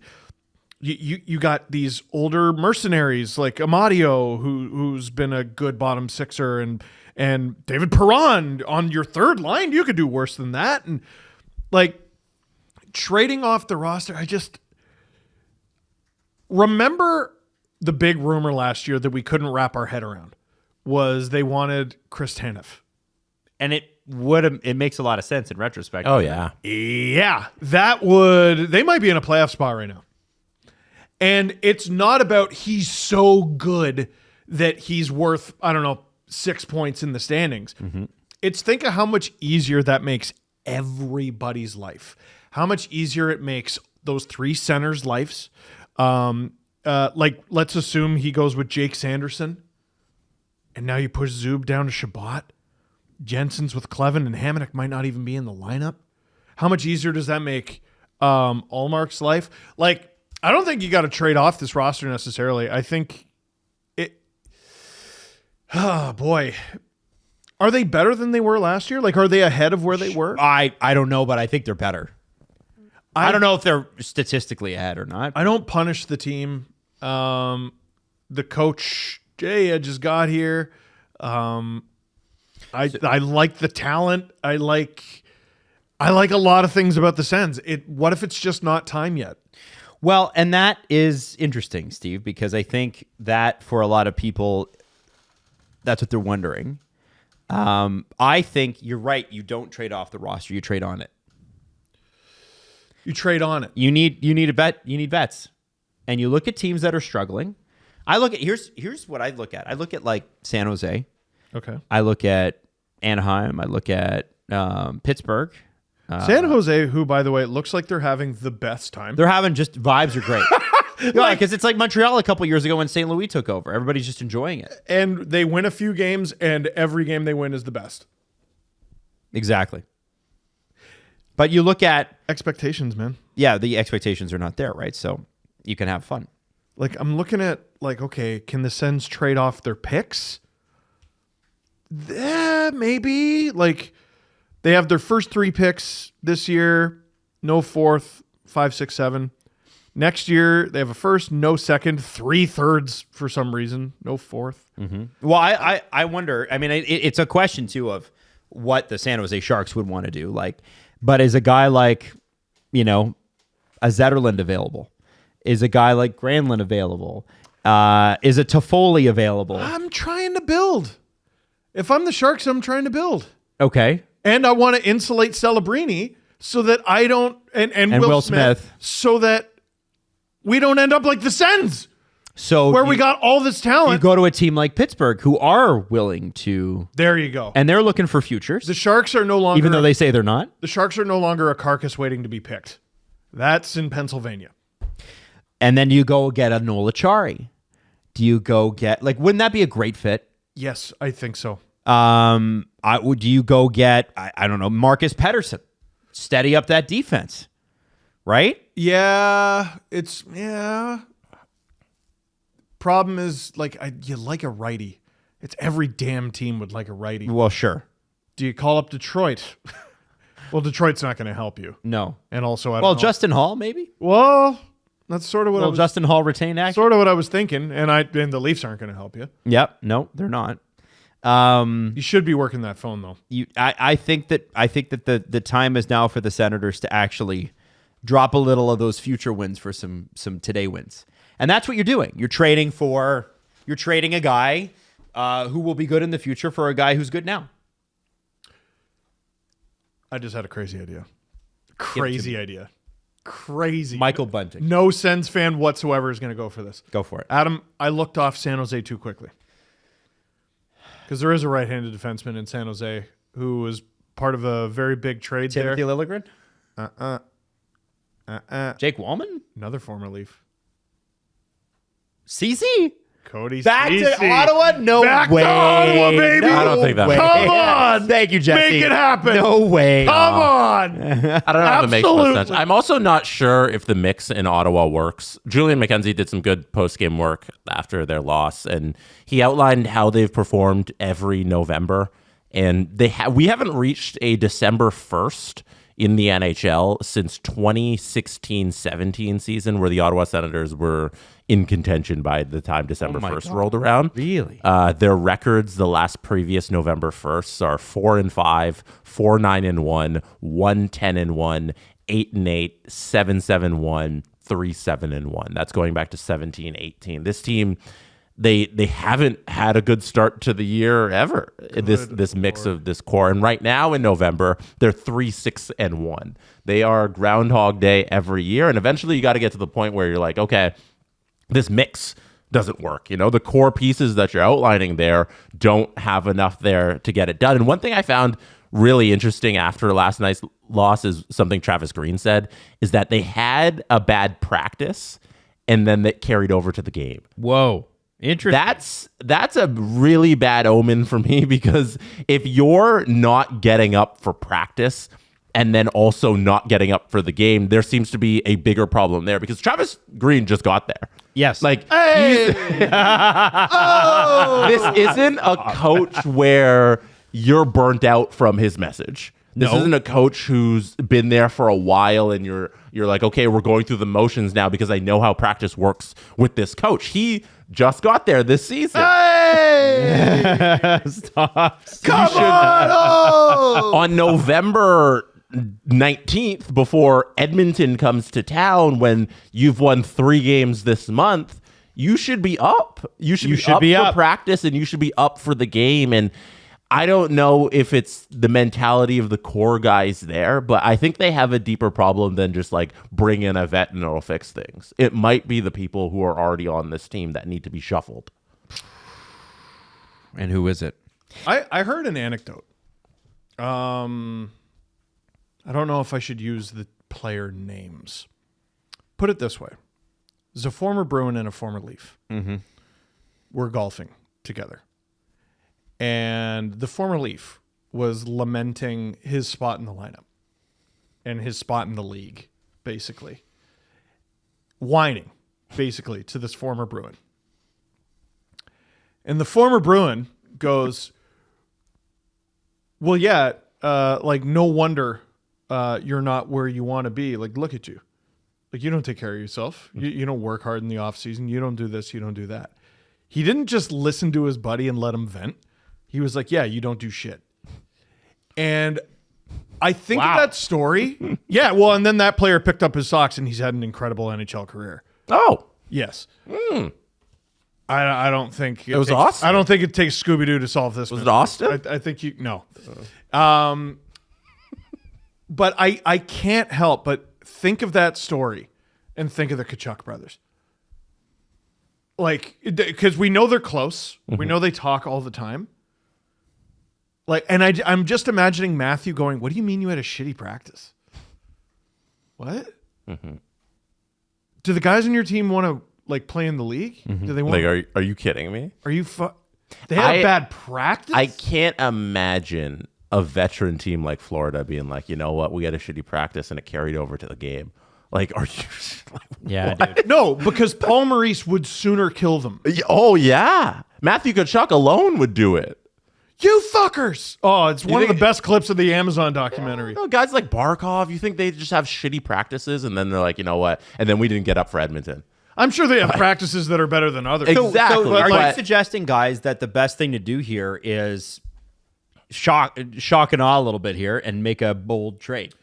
you got these older mercenaries like Amadio, who's been a good bottom sixer, and David Perron on your third line. You could do worse than that. And like trading off the roster, I just remember the big rumor last year that we couldn't wrap our head around was they wanted Chris Tanev. And it makes a lot of sense in retrospect. Oh, yeah. Yeah, they might be in a playoff spot right now. And it's not about he's so good that he's worth, 6 points in the standings. It's think of how much easier that makes everybody's life. How much easier it makes those three centers' lives. Like, let's assume he goes with Jake Sanderson, and now you push Zub down to Shabbat. Jensen's with Clevin, and Hamonic might not even be in the lineup. How much easier does that make Allmark's life? Like, I don't think you got to trade off this roster necessarily. I think it. Oh boy, are they better than they were last year? Like, are they ahead of where they were? I don't know, but I think they're better. I don't know if they're statistically ahead or not. I don't punish the team. The coach Jay just got here. I like the talent. I like a lot of things about the Sens. What if it's just not time yet? Well, and that is interesting, Steve, because I think that for a lot of people, that's what they're wondering. I think you're right. You don't trade off the roster. You trade on it. You trade on it. You need a bet. You need bets. And you look at teams that are struggling. Here's what I look at. I look at like San Jose. Okay. I look at Anaheim. I look at Pittsburgh. San Jose, who, by the way, it looks like they're having the best time. They're having just vibes are great. Yeah, because it's like Montreal a couple years ago when St. Louis took over. Everybody's just enjoying it. And they win a few games, and every game they win is the best. Exactly. But you look at expectations, man. Yeah, the expectations are not there, right? So you can have fun. Like, I'm looking at, like, okay, can the Sens trade off their picks? Maybe. Like, they have their first 3 picks this year, no fourth, 5, 6, 7. Next year, they have a first, no second, 3 thirds for some reason, no fourth. Mm-hmm. Well, I wonder. I mean, it's a question too of what the San Jose Sharks would want to do. Like, but is a guy like, a Zetterlund available? Is a guy like Granlund available? Is a Toffoli available? I'm trying to build. If I'm the Sharks, I'm trying to build. Okay. And I want to insulate Celebrini so that I don't and Will Smith so that we don't end up like the Sens. So where we got all this talent. You go to a team like Pittsburgh who are willing to. There you go. And they're looking for futures. The Sharks are no longer, even though they say they're not. The Sharks are no longer a carcass waiting to be picked. That's in Pennsylvania. And then you go get a Nola Chari. Do you go get wouldn't that be a great fit? Yes, I think so. Do you go get I don't know, Marcus Pettersson? Steady up that defense. Right? Yeah, problem is, you like a righty. It's every damn team would like a righty. Well, sure. Do you call up Detroit? Well, Detroit's not going to help you. No. And also, I don't know. Justin Hall, maybe? Well, that's sort of what Justin Hall retain action? Sort of what I was thinking, and the Leafs aren't going to help you. Yep. No, they're not. You should be working that phone, though. I think that the time is now for the Senators to actually drop a little of those future wins for some today wins. And that's what you're doing. You're trading a guy who will be good in the future for a guy who's good now. I just had a crazy idea. Crazy idea. Crazy. Michael Bunting. No Sens fan whatsoever is going to go for this. Go for it. Adam, I looked off San Jose too quickly. Because there is a right-handed defenseman in San Jose who was part of a very big trade Timothy there. Liljegren? Jake Wallman? Another former Leaf. CC? Cody Back Ceci. to Ottawa? No Back way. to Ottawa, baby. I don't think that. Come on. Thank you, Jesse. Make it happen. No way. Come on. I don't know if it makes much sense. I'm also not sure if the mix in Ottawa works. Julian McKenzie did some good post-game work after their loss, and he outlined how they've performed every November. And we haven't reached a December 1st in the NHL since 2016-17 season, where the Ottawa Senators were in contention by the time December 1st rolled around. Really? Their records the last previous November 1st are 4-5, 4-9-1, 1-10-1, 8-8, 7-7-1, 3-7-1. That's going back to 17-18. This team, they haven't had a good start to the year ever. This mix of this core, and right now in November they're 3-6-1. They are Groundhog Day every year, and eventually you got to get to the point where you're like, okay, this mix doesn't work. The core pieces that you're outlining there don't have enough there to get it done. And one thing I found really interesting after last night's loss is something Travis Green said, is that they had a bad practice and then that carried over to the game. Whoa. Interesting. That's a really bad omen for me, because if you're not getting up for practice and then also not getting up for the game, there seems to be a bigger problem there, because Travis Green just got there. Yes. Like, this isn't a coach where you're burnt out from his message. This isn't a coach who's been there for a while and you're like, okay, we're going through the motions now because I know how practice works with this coach. He just got there this season. Hey! Stop. Come on! On November 19th, before Edmonton comes to town, when you've won 3 games this month, you should be up. You should be up for practice, and you should be up for the game. And I don't know if it's the mentality of the core guys there, but I think they have a deeper problem than just like bring in a vet and it'll fix things. It might be the people who are already on this team that need to be shuffled. And who is it? I heard an anecdote. I don't know if I should use the player names. Put it this way. There's a former Bruin and a former Leaf. Mm-hmm. We're golfing together. And the former Leaf was lamenting his spot in the lineup and his spot in the league, basically. Whining, basically, to this former Bruin. And the former Bruin goes, well, yeah, like, no wonder you're not where you want to be. Like, look at you. Like, you don't take care of yourself. You don't work hard in the off season. You don't do this. You don't do that. He didn't just listen to his buddy and let him vent. He was like, yeah, you don't do shit. And I think of that story. Yeah, well, and then that player picked up his socks and he's had an incredible NHL career. Oh. Yes. I don't think it was Austin. I don't think it takes Scooby-Doo to solve this. Was it Austin? I think no. But I can't help but think of that story and think of the Kachuk brothers. Like, because we know they're close. Mm-hmm. We know they talk all the time. Like, and I'm just imagining Matthew going, what do you mean you had a shitty practice? What? Mm-hmm. Do the guys on your team want to, like, play in the league? Mm-hmm. Do they want? Like, are you kidding me? Are you? They had a bad practice? I can't imagine a veteran team like Florida being like, you know what, we had a shitty practice and it carried over to the game. Like, are you? Like, yeah, what? dude. No, because Paul Maurice would sooner kill them. Oh, yeah. Matthew Tkachuk alone would do it. You fuckers! Oh, it's one of the best clips of the Amazon documentary. You know, guys like Barkov, you think they just have shitty practices and then they're like, you know what? And then we didn't get up for Edmonton. I'm sure they have practices that are better than others. Exactly. So are you suggesting, guys, that the best thing to do here is shock and awe a little bit here and make a bold trade?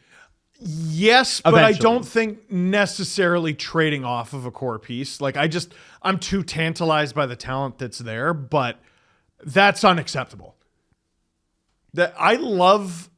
Yes, but Eventually. I don't think necessarily trading off of a core piece. Like, I'm too tantalized by the talent that's there, but that's unacceptable. That I love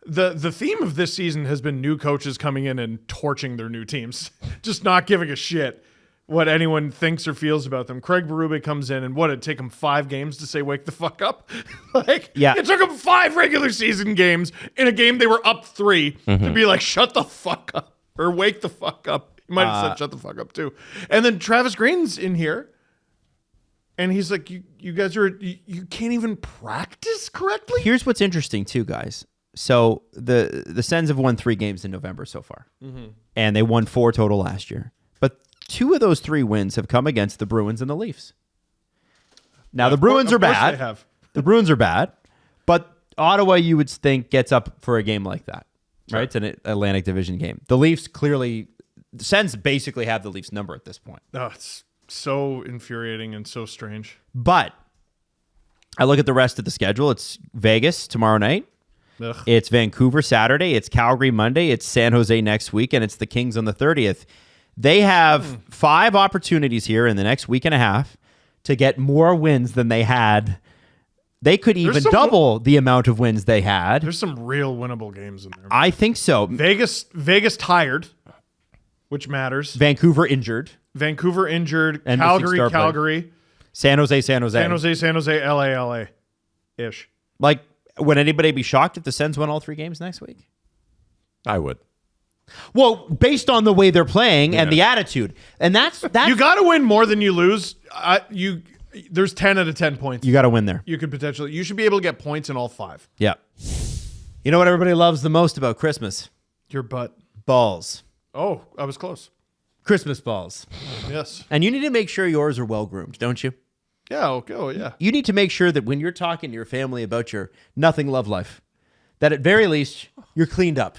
the theme of this season has been new coaches coming in and torching their new teams, just not giving a shit what anyone thinks or feels about them. Craig Berube comes in and it'd take him 5 games to say wake the fuck up. Like, yeah. It took him 5 regular season games in a game they were up 3 to be like, shut the fuck up or wake the fuck up. He might have said shut the fuck up too. And then Travis Green's in here and he's like, you guys you can't even practice correctly? Here's what's interesting too, guys. So the Sens have won 3 games in November so far. Mm-hmm. And they won 4 total last year. But 2 of those 3 wins have come against the Bruins and the Leafs. Now, the Bruins are bad. The Bruins are bad. But Ottawa, you would think, gets up for a game like that. Right? It's an Atlantic Division game. The Leafs clearly... The Sens basically have the Leafs number at this point. Oh, it's so infuriating and so strange. But I look at the rest of the schedule. It's Vegas tomorrow night. Ugh. It's Vancouver Saturday. It's Calgary Monday. It's San Jose next week. And it's the Kings on the 30th. They have 5 opportunities here in the next week and a half to get more wins than they had. They could even double the amount of wins they had. There's some real winnable games in there. I think so. Vegas tired, which matters. Vancouver injured. And Calgary. San Jose. LA. Ish. Like, would anybody be shocked if the Sens won all 3 games next week? I would. Well, based on the way they're playing and the attitude, and that's You got to win more than you lose. There's 10 out of 10 points. you got to win there. You should be able to get points in all 5. Yeah. You know what everybody loves the most about Christmas? Your butt. Balls. Oh, I was close. Christmas balls. Yes. And you need to make sure yours are well groomed, don't you? Yeah. Okay. Oh, yeah. You need to make sure that when you're talking to your family about your nothing love life, that at very least you're cleaned up.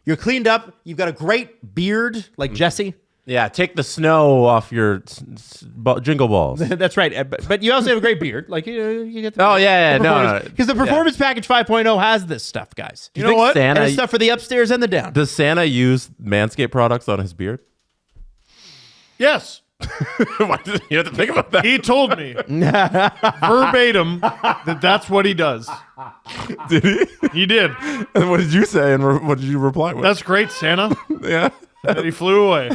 You're cleaned up. You've got a great beard like Jesse. Yeah, take the snow off your jingle balls. That's right. But you also have a great beard. Like you get the Oh, yeah, no. Because the Performance Package 5.0 has this stuff, guys. You know what? And Santa, it's stuff for the upstairs and the down. does Santa use Manscaped products on his beard? Yes. Why did you have to think about that? He told me verbatim that's what he does. Did he? He did. And what did you say? And what did you reply with? That's great, Santa. Yeah. And he flew away.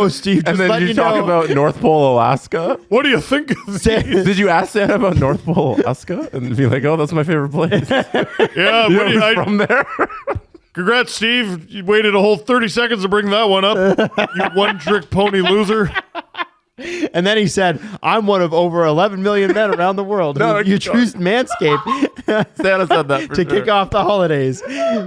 Steve. And then you talk about North Pole, Alaska. What do you think of these? Did you ask Santa about North Pole, Alaska? And be like, oh, that's my favorite place. Yeah, You're from there? Congrats, Steve. You waited a whole 30 seconds to bring that one up. You one-trick pony loser. And then he said, I'm one of over 11 million men around the world No, who you keep choose Manscaped Santa said that for to sure. kick off the holidays.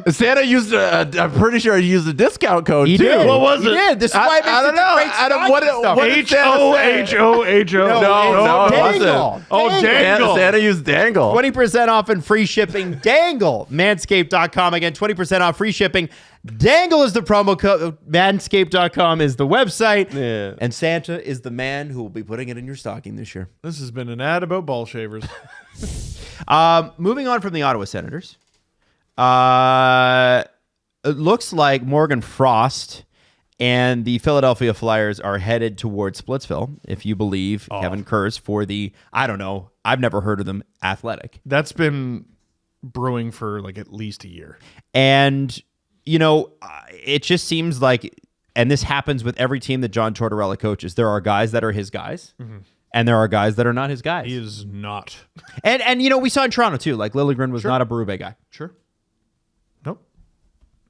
Santa used I'm pretty sure he used a discount code He too. did. What was He it? did. This is why it makes I don't such a know. great Adam, what stocking did stuff. Santa say? H-O-H-O. No, it Dangle. wasn't. Oh, Dangle. Santa used Dangle. 20% off and free shipping. Dangle. Manscaped.com. Again, 20% off free shipping. Dangle is the promo code. Manscaped.com is the website. Yeah. And Santa is the man who will be putting it in your stocking this year. This has been an ad about ball shavers. Moving on from the Ottawa Senators. It looks like Morgan Frost and the Philadelphia Flyers are headed towards Splitsville, if you believe Kevin Kurz, for the, I don't know, I've never heard of them, Athletic. That's been brewing for like at least a year. And, you know, it just seems like, and this happens with every team that John Tortorella coaches, there are guys that are his guys, and there are guys that are not his guys. He is not. And you know, we saw in Toronto, too. Like, Liljegren was not a Berube guy. Sure. Nope.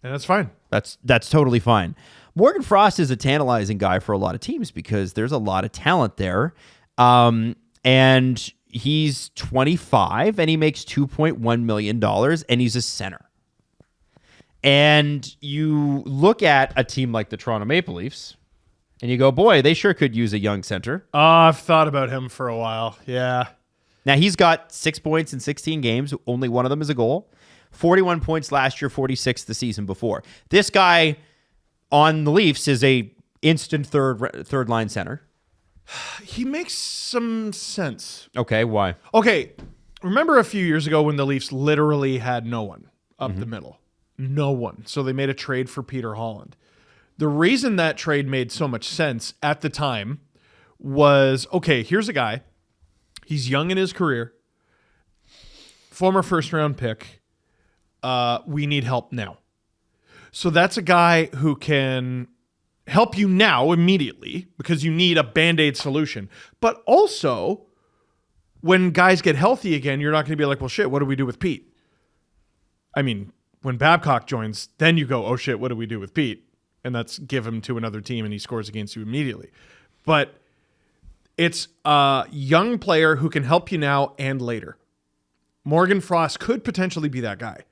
And that's fine. That's totally fine. Morgan Frost is a tantalizing guy for a lot of teams because there's a lot of talent there. And he's 25 and he makes $2.1 million and he's a center. And you look at a team like the Toronto Maple Leafs and you go, boy, they sure could use a young center. I've thought about him for a while. Yeah. Now he's got 6 points in 16 games. Only one of them is a goal. 41 points last year, 46 the season before. This guy on the Leafs is a instant third line center. He makes some sense. Okay, why? Okay. Remember a few years ago when the Leafs literally had no one up the middle? No one. So they made a trade for Peter Holland. The reason that trade made so much sense at the time was, okay, here's a guy. He's young in his career. Former first-round pick. We need help now. So that's a guy who can help you now immediately because you need a Band-Aid solution. But also, when guys get healthy again, you're not going to be like, well, shit, what do we do with Pete? I mean, when Babcock joins, then you go, oh, shit, what do we do with Pete? And that's give him to another team and he scores against you immediately. But it's a young player who can help you now and later. Morgan Frost could potentially be that guy.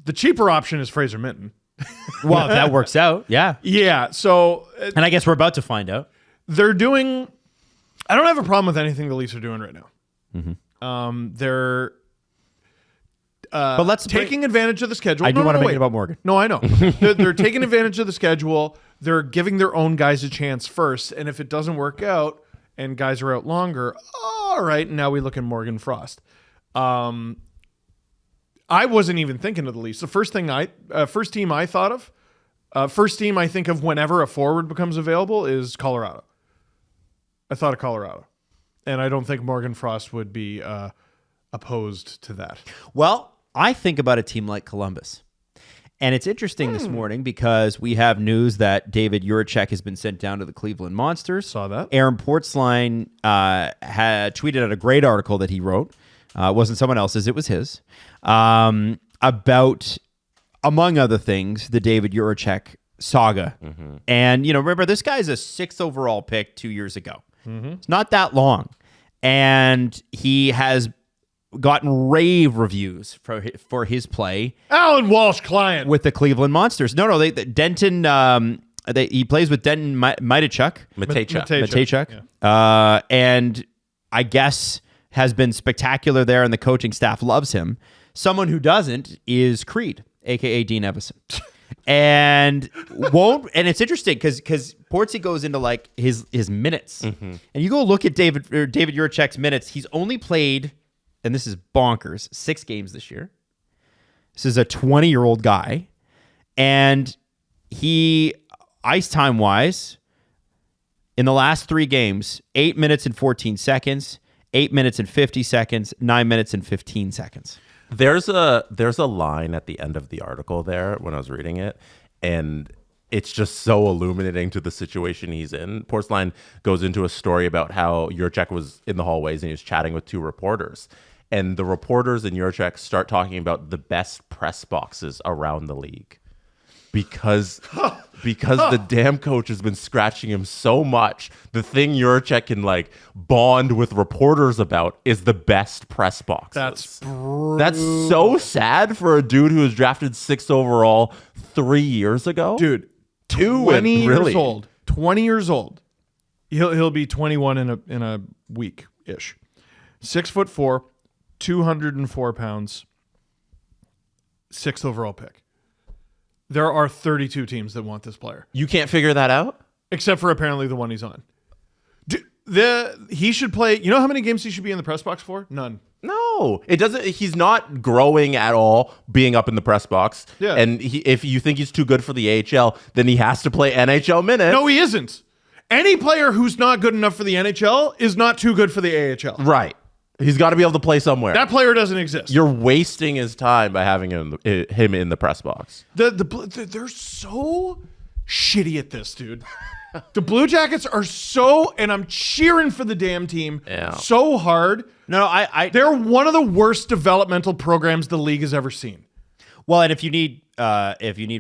The cheaper option is Fraser Minton. Well, if that works out, yeah. Yeah, so And I guess we're about to find out. they're doing... I don't have a problem with anything the Leafs are doing right now. They're But let's taking advantage of the schedule. I do want to make wait. it about Morgan. No, I know. they're taking advantage of the schedule. They're giving their own guys a chance first. And if it doesn't work out and guys are out longer, all right, now we look at Morgan Frost. I wasn't even thinking of the Leafs. The first team I thought of, first team I think of whenever a forward becomes available is Colorado. I thought of Colorado. And I don't think Morgan Frost would be opposed to that. Well, I think about a team like Columbus. And it's interesting this morning because we have news that David Juracek has been sent down to the Cleveland Monsters. Saw that. Aaron Portzline had tweeted out a great article that he wrote It wasn't someone else's, it was his. About, among other things, the David Juracek saga. And, remember, this guy's a 6th overall pick 2 years ago. It's not that long. And he has gotten rave reviews for his play. Alan Walsh client. With the Cleveland Monsters. No, Denton, he plays with Denton Matejchuk. Matejchuk. And I guess has been spectacular there, and the coaching staff loves him. Someone who doesn't is Creed, a.k.a. Dean Evison. And it's interesting because Portsy goes into like his minutes. And you go look at David Juracek's minutes. He's only played, and this is bonkers, 6 games this year. This is a 20-year-old guy. And he, ice time wise, in the last 3 games, 8 minutes and 14 seconds, 8 minutes and 50 seconds, 9 minutes and 15 seconds. There's a line at the end of the article there when I was reading it, and it's just so illuminating to the situation he's in. Portsline goes into a story about how Juracek was in the hallways and he was chatting with 2 reporters. And the reporters and Juracek start talking about the best press boxes around the league. Because the damn coach has been scratching him so much. The thing Juracek can like bond with reporters about is the best press boxes. That's so sad for a dude who was drafted 6th overall 3 years ago. Dude, 20 years old. 20 years old. He'll be 21 in a week ish. 6'4", 204 pounds, 6th overall pick. There are 32 teams that want this player. You can't figure that out? Except for apparently the one he's on. He should play. You know how many games he should be in the press box for? None. No, it doesn't. He's not growing at all being up in the press box. Yeah. And if you think he's too good for the AHL, then he has to play NHL minutes. No, he isn't. Any player who's not good enough for the NHL is not too good for the AHL. Right. He's got to be able to play somewhere. That player doesn't exist. You're wasting his time by having him in the press box. They're so shitty at this, dude. The Blue Jackets are so, and I'm cheering for the damn team so hard. No, they're one of the worst developmental programs the league has ever seen. Well, and if you need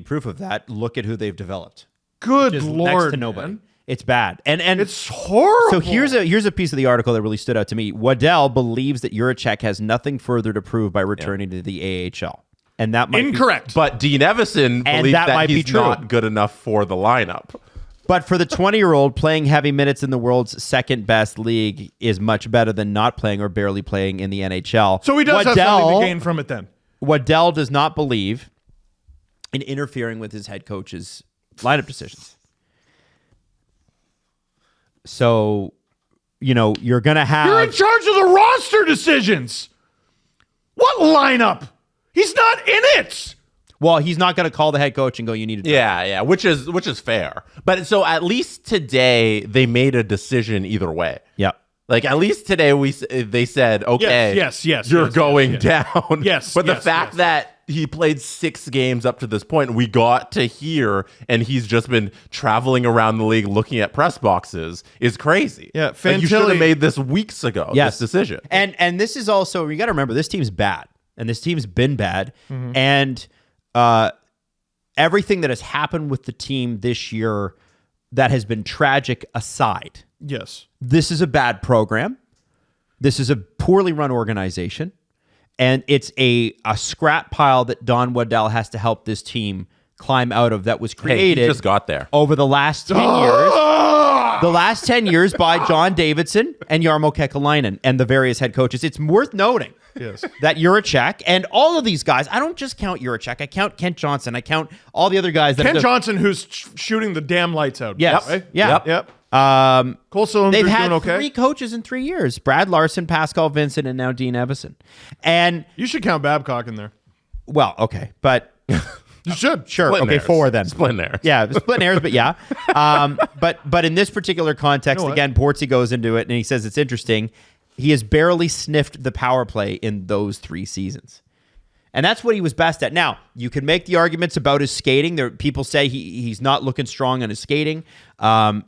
proof of that, look at who they've developed. Good Lord, next to nobody. Man. It's bad, and it's horrible. So here's a piece of the article that really stood out to me. Waddell believes that Juracek has nothing further to prove by returning to the AHL, and that might incorrect. But Dean Evison believes that he's not good enough for the lineup. But for the 20-year-old, playing heavy minutes in the world's second best league is much better than not playing or barely playing in the NHL. So he does have something to gain from it then. Waddell does not believe in interfering with his head coach's lineup decisions. So, you're going to have... You're in charge of the roster decisions. What lineup? He's not in it. Well, he's not going to call the head coach and go, you need to... Yeah, which is fair. But so at least today, they made a decision either way. Yep. Like, at least today, they said, okay, yes, you're going down. Yes, but the fact that he played 6 games up to this point, we got to hear, and he's just been traveling around the league looking at press boxes, is crazy. Yeah, like, you should have made this weeks ago, this decision. And this is also, you got to remember, this team's bad, and this team's been bad, and everything that has happened with the team this year that has been tragic aside. Yes. This is a bad program. This is a poorly run organization. And it's a scrap pile that Don Waddell has to help this team climb out of that was created he just got there over the last 10 years. The last 10 years by John Davidson and Jarmo Kekalainen and the various head coaches. It's worth noting that Juracek and all of these guys, I don't just count Juracek, I count Kent Johnson, I count all the other guys. Kent Johnson, who's shooting the damn lights out. Yes. Right? Yep. Cole Cylinder's they've had doing okay. 3 coaches in 3 years. Brad Larson, Pascal Vincent, and now Dean Evison. And you should count Babcock in there. Well, okay, but you should. Sure. Splitting okay, hairs. 4 then. Splitting hairs. Yeah, splitting hairs, but yeah. But in this particular context, again, Portsy goes into it and he says it's interesting. He has barely sniffed the power play in those 3 seasons. And that's what he was best at. Now, you can make the arguments about his skating. People say he's not looking strong on his skating,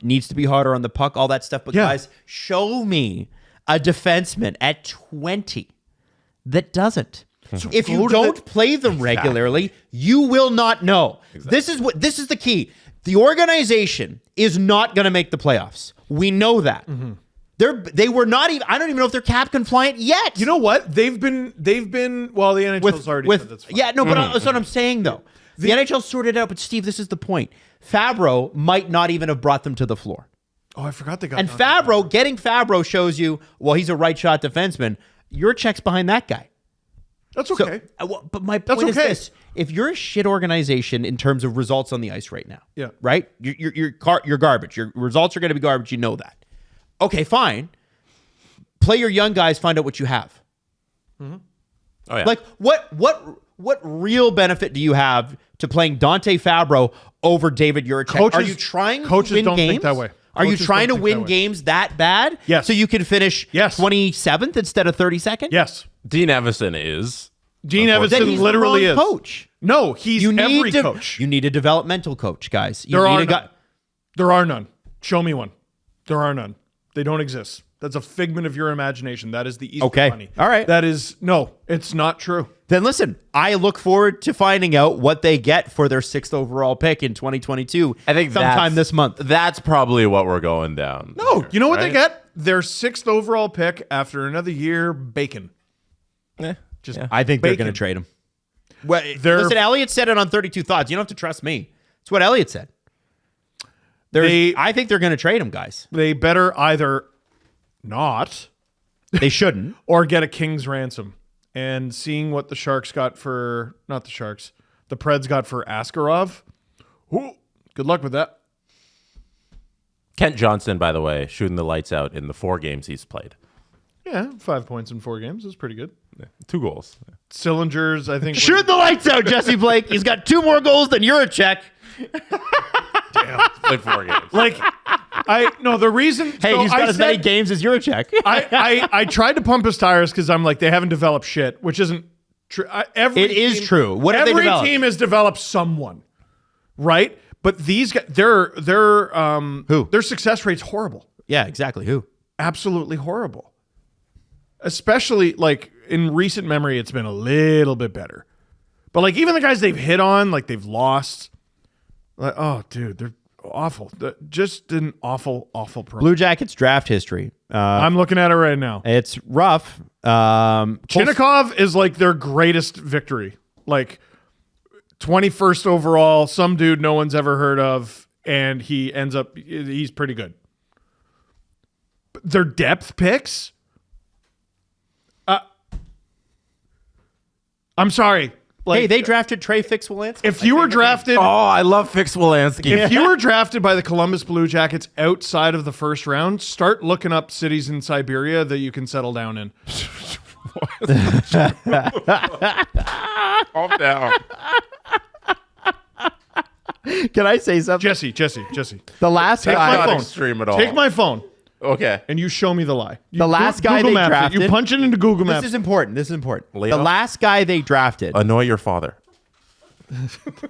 needs to be harder on the puck, all that stuff. But guys, show me a defenseman at 20 that doesn't. If go you to don't play them regularly, you will not know. This is the key. The organization is not going to make the playoffs. We know that. They were not even. I don't even know if they're cap compliant yet. You know what? They've been. Well, the NHL's already said that's fine. Yeah, no, but that's what I'm saying though. The NHL sorted it out, but Steve, this is the point. Fabro might not even have brought them to the floor. Oh, I forgot they got. And getting Fabro shows you, well, he's a right shot defenseman. Your check's behind that guy. That's okay. But my point is this: if you're a shit organization in terms of results on the ice right now, right? You're garbage. Your results are going to be garbage. You know that. Okay, fine. Play your young guys. Find out what you have. Oh yeah. Like what real benefit do you have to playing Dante Fabro over David Juracek? Are you trying to win don't games? think that way. Are you Coaches trying to don't think win that way. games that bad? Yes. So you can finish 27th instead of 32nd? Yes. Dean Evison is. Dean Then Evison he's literally the is. wrong coach. No, he's every coach. You need a developmental coach, guys. There are none. Show me one. There are none. They don't exist. That's a figment of your imagination. That is the Easter Bunny. All right. That is it's not true. Then listen, I look forward to finding out what they get for their 6th overall pick in 2022. I think sometime this month. That's probably what we're going down. No, there, you know what right? they get? Their 6th overall pick after another year, bacon. I think they're bacon. going to trade him. Well, listen, Elliott said it on 32 Thoughts. You don't have to trust me. It's what Elliott said. I think they're going to trade him, guys. They better either not They shouldn't. or get a king's ransom. And seeing what the Sharks got for, not the Sharks, the Preds got for Askarov. Ooh, good luck with that. Kent Johnson, by the way, shooting the lights out in the 4 games he's played. Yeah, 5 points in 4 games is pretty good. 2 goals. Cylinders, I think. Shoot the lights out, Jesse Blake. He's got 2 more goals than Juracek. Played 4 games. The reason. Hey, he's got as many games as Juracek. I tried to pump his tires because I'm like, they haven't developed shit, which isn't true. It is true. What have they every developed? team has developed someone, right? But these guys, their success rate's horrible. Yeah, exactly. Who? Absolutely horrible. Especially like in recent memory, it's been a little bit better. But like even the guys they've hit on, like they've lost. Like, oh, dude, they're awful. Just an awful program. Blue Jackets draft history. I'm looking at it right now. It's rough. Chinnikov is like their greatest victory. Like 21st overall, some dude no one's ever heard of, and he's pretty good. But their depth picks. I'm sorry. Hey, they drafted Trey Fix-Wolanski. If you were drafted, Oh, I love Fix-Wolanski. if you were drafted by the Columbus Blue Jackets outside of the first round, start looking up cities in Siberia that you can settle down in. Calm down. Can I say something? Jesse. The last Take guy. my not phone. extreme at all. Take my phone Okay. and you show me the lie. The last guy Google they Maps it. drafted. You punch it into Google Maps. This is important. Leo? The last guy they drafted. Annoy your father.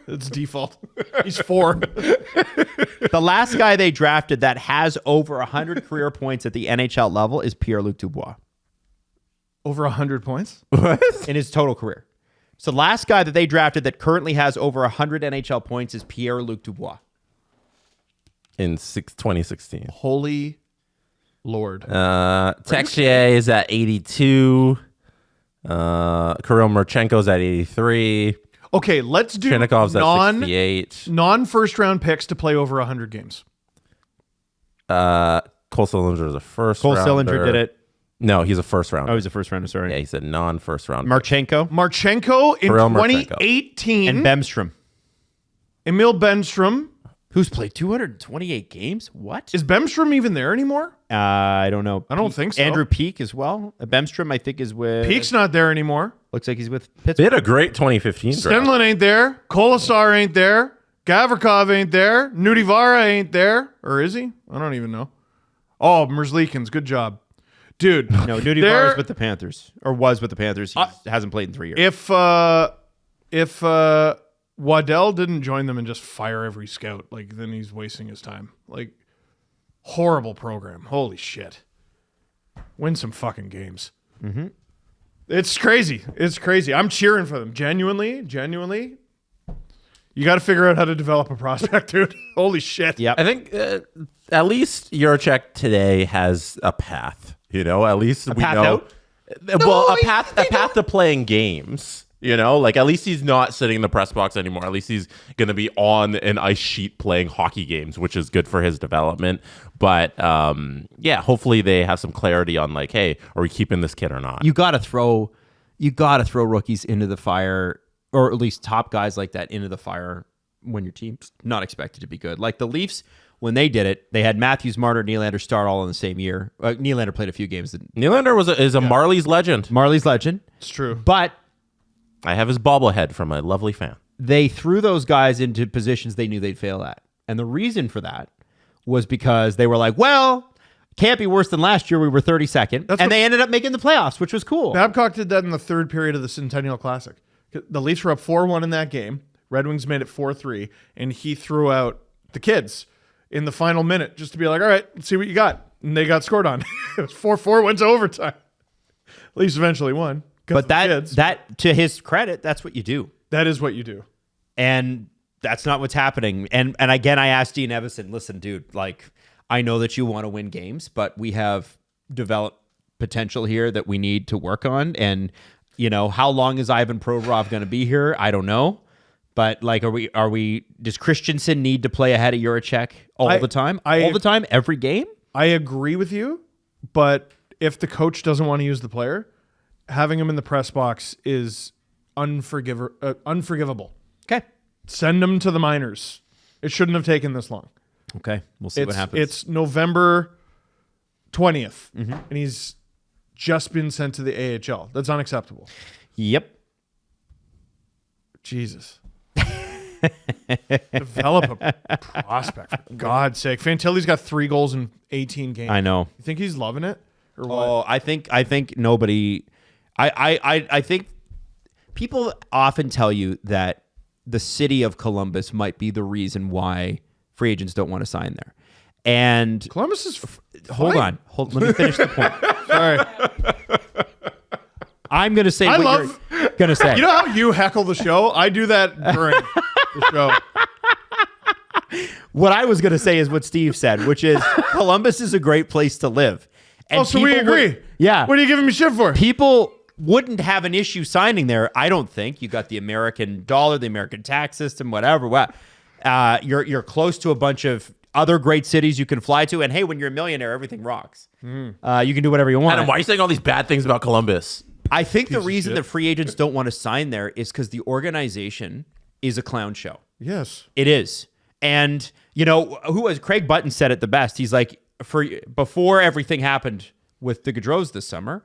It's default. He's 4. The last guy they drafted that has over 100 career points at the NHL level is Pierre-Luc Dubois Over 100 points? What? in his total career. So the last guy that they drafted that currently has over 100 NHL points is Pierre-Luc Dubois. In 2016. Holy Lord. Texier is at 82. Kirill Marchenko's at 83. Okay, let's do Chinnikov's at 68. non-first round picks to play over 100 games. Cole Sillinger is a first Cole rounder. Sillinger did it. No, he's a first rounder. Oh, he's a first rounder, sorry. Yeah, he's a non-first rounder. Marchenko Marchenko in Kirill Marchenko. 2018. and Bemstrom, Emil Bemstrom. who's played 228 games. What? Is Bemstrom even there anymore? I don't know. I don't think so. Andrew Peak as well. Bemstrom, I think, is with... Peak's not there anymore. Looks like he's with They Pittsburgh. had a great 2015 draft. Stenlin ain't there. Kolasar ain't there. Gavrikov ain't there. Nudivara ain't there. Or is he? I don't even know. Oh, Merzlikins. Good job. Dude. No, Nudie there- Barr is with the Panthers. Or was with the Panthers. He hasn't played in 3 years. If Waddell didn't join them and just fire every scout, like then he's wasting his time. Like horrible program. Holy shit. Win some fucking games. It's crazy. It's crazy. I'm cheering for them. Genuinely. You got to figure out how to develop a prospect, dude. Holy shit. Yep. I think at least Juracek today has a path. At least we path know. out? A path to playing games. Like at least he's not sitting in the press box anymore. At least he's going to be on an ice sheet playing hockey games, which is good for his development. But hopefully they have some clarity on like, hey, are we keeping this kid or not? You got to throw rookies into the fire, or at least top guys like that into the fire when your team's not expected to be good. Like the Leafs, when they did it, they had Matthews, Marner, Nylander start all in the same year. Nylander played a few games. Nylander is a Marlies legend. Marley's legend. It's true. But I have his bobblehead from a lovely fan. they threw those guys into positions they knew they'd fail at. And the reason for that was because they were like, well, can't be worse than last year. We were 32nd. And they ended up making the playoffs, which was cool. Babcock did that in the third period of the Centennial Classic. The Leafs were up 4-1 in that game. Red Wings made it 4-3. And he threw out the kids in the final minute just to be like, all right, let's see what you got. And they got scored on. It was 4-4, went to overtime. Leafs eventually won. But that, to his credit, that's what you do. That is what you do. And that's not what's happening. And again, I asked Dean Evison, listen, dude, like, I know that you want to win games, but we have developed potential here that we need to work on. And, you know, how long is Ivan Provorov going to be here? I don't know. But like, does Christensen need to play ahead of Juracek all the time? All the time, every game? I agree with you, but if the coach doesn't want to use the player, having him in the press box is unforgivable. Okay. Send him to the minors. It shouldn't have taken this long. Okay. We'll see what happens. It's November 20th, and he's just been sent to the AHL. That's unacceptable. Yep. Jesus. Develop a prospect, for God's sake. Fantilli's got 3 goals in 18 games. I know. You think he's loving it? Or what? Oh, I think nobody. I think people often tell you that the city of Columbus might be the reason why free agents don't want to sign there. And Columbus is hold on. Let me finish the point. Sorry. I'm going to say what you're going to say. You know how you heckle the show? I do that during the show. What I was going to say is what Steve said, which is Columbus is a great place to live. And So we agree. Yeah. What are you giving me shit for? People wouldn't have an issue signing there, I don't think. You got the American dollar, the American tax system, whatever. You're close to a bunch of other great cities you can fly to. And hey, when you're a millionaire, everything rocks. You can do whatever you want. Adam, why are you saying all these bad things about Columbus? I think the reason that free agents don't want to sign there is because the organization is a clown show. Yes. It is. And, you know, Craig Button said it the best. He's like, before everything happened with the Gaudreaus this summer,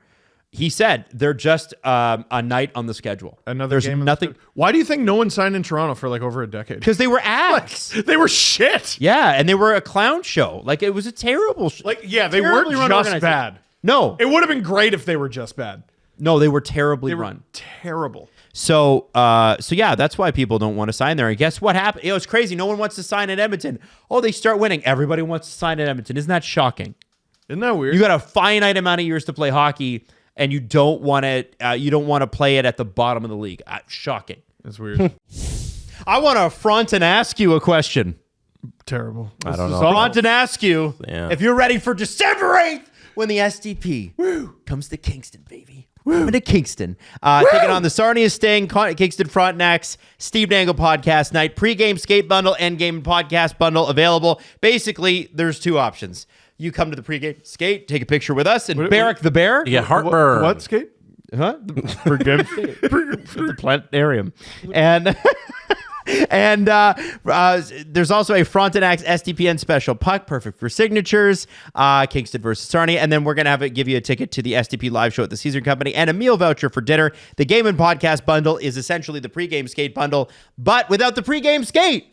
he said they're just a night on the schedule. There's game. Nothing. Why do you think no one signed in Toronto for like over a decade? Because they were ass. They were shit. Yeah, and they were a clown show. Like, it was a terrible show. They weren't just bad. No. It would have been great if they were just bad. No, they were terribly run. Terrible. So yeah, that's why people don't want to sign there. And guess what happened? It's crazy. No one wants to sign at Edmonton. Oh, they start winning. Everybody wants to sign at Edmonton. Isn't that shocking? Isn't that weird? You got a finite amount of years to play hockey, and you don't want to. You don't want to play it at the bottom of the league. Shocking. That's weird. I want to front and ask you a question. Terrible. I don't know. Front and ask you if you're ready for December 8th when the SDP comes to Kingston, baby. Coming to Kingston. Taking on the Sarnia Sting, Kingston Frontenacs, Steve Dangle podcast night, pregame skate bundle, endgame podcast bundle available. Basically, there's 2 options. You come to the pregame skate, take a picture with us, and Barrack the Bear. You get heartburn. What skate? Huh? The pregame skate. The planetarium. And there's also a Frontenacs SDPN special puck, perfect for signatures, Kingston versus Sarnia. And then we're going to give you a ticket to the SDP live show at the Caesar Company and a meal voucher for dinner. The game and podcast bundle is essentially the pregame skate bundle, but without the pregame skate.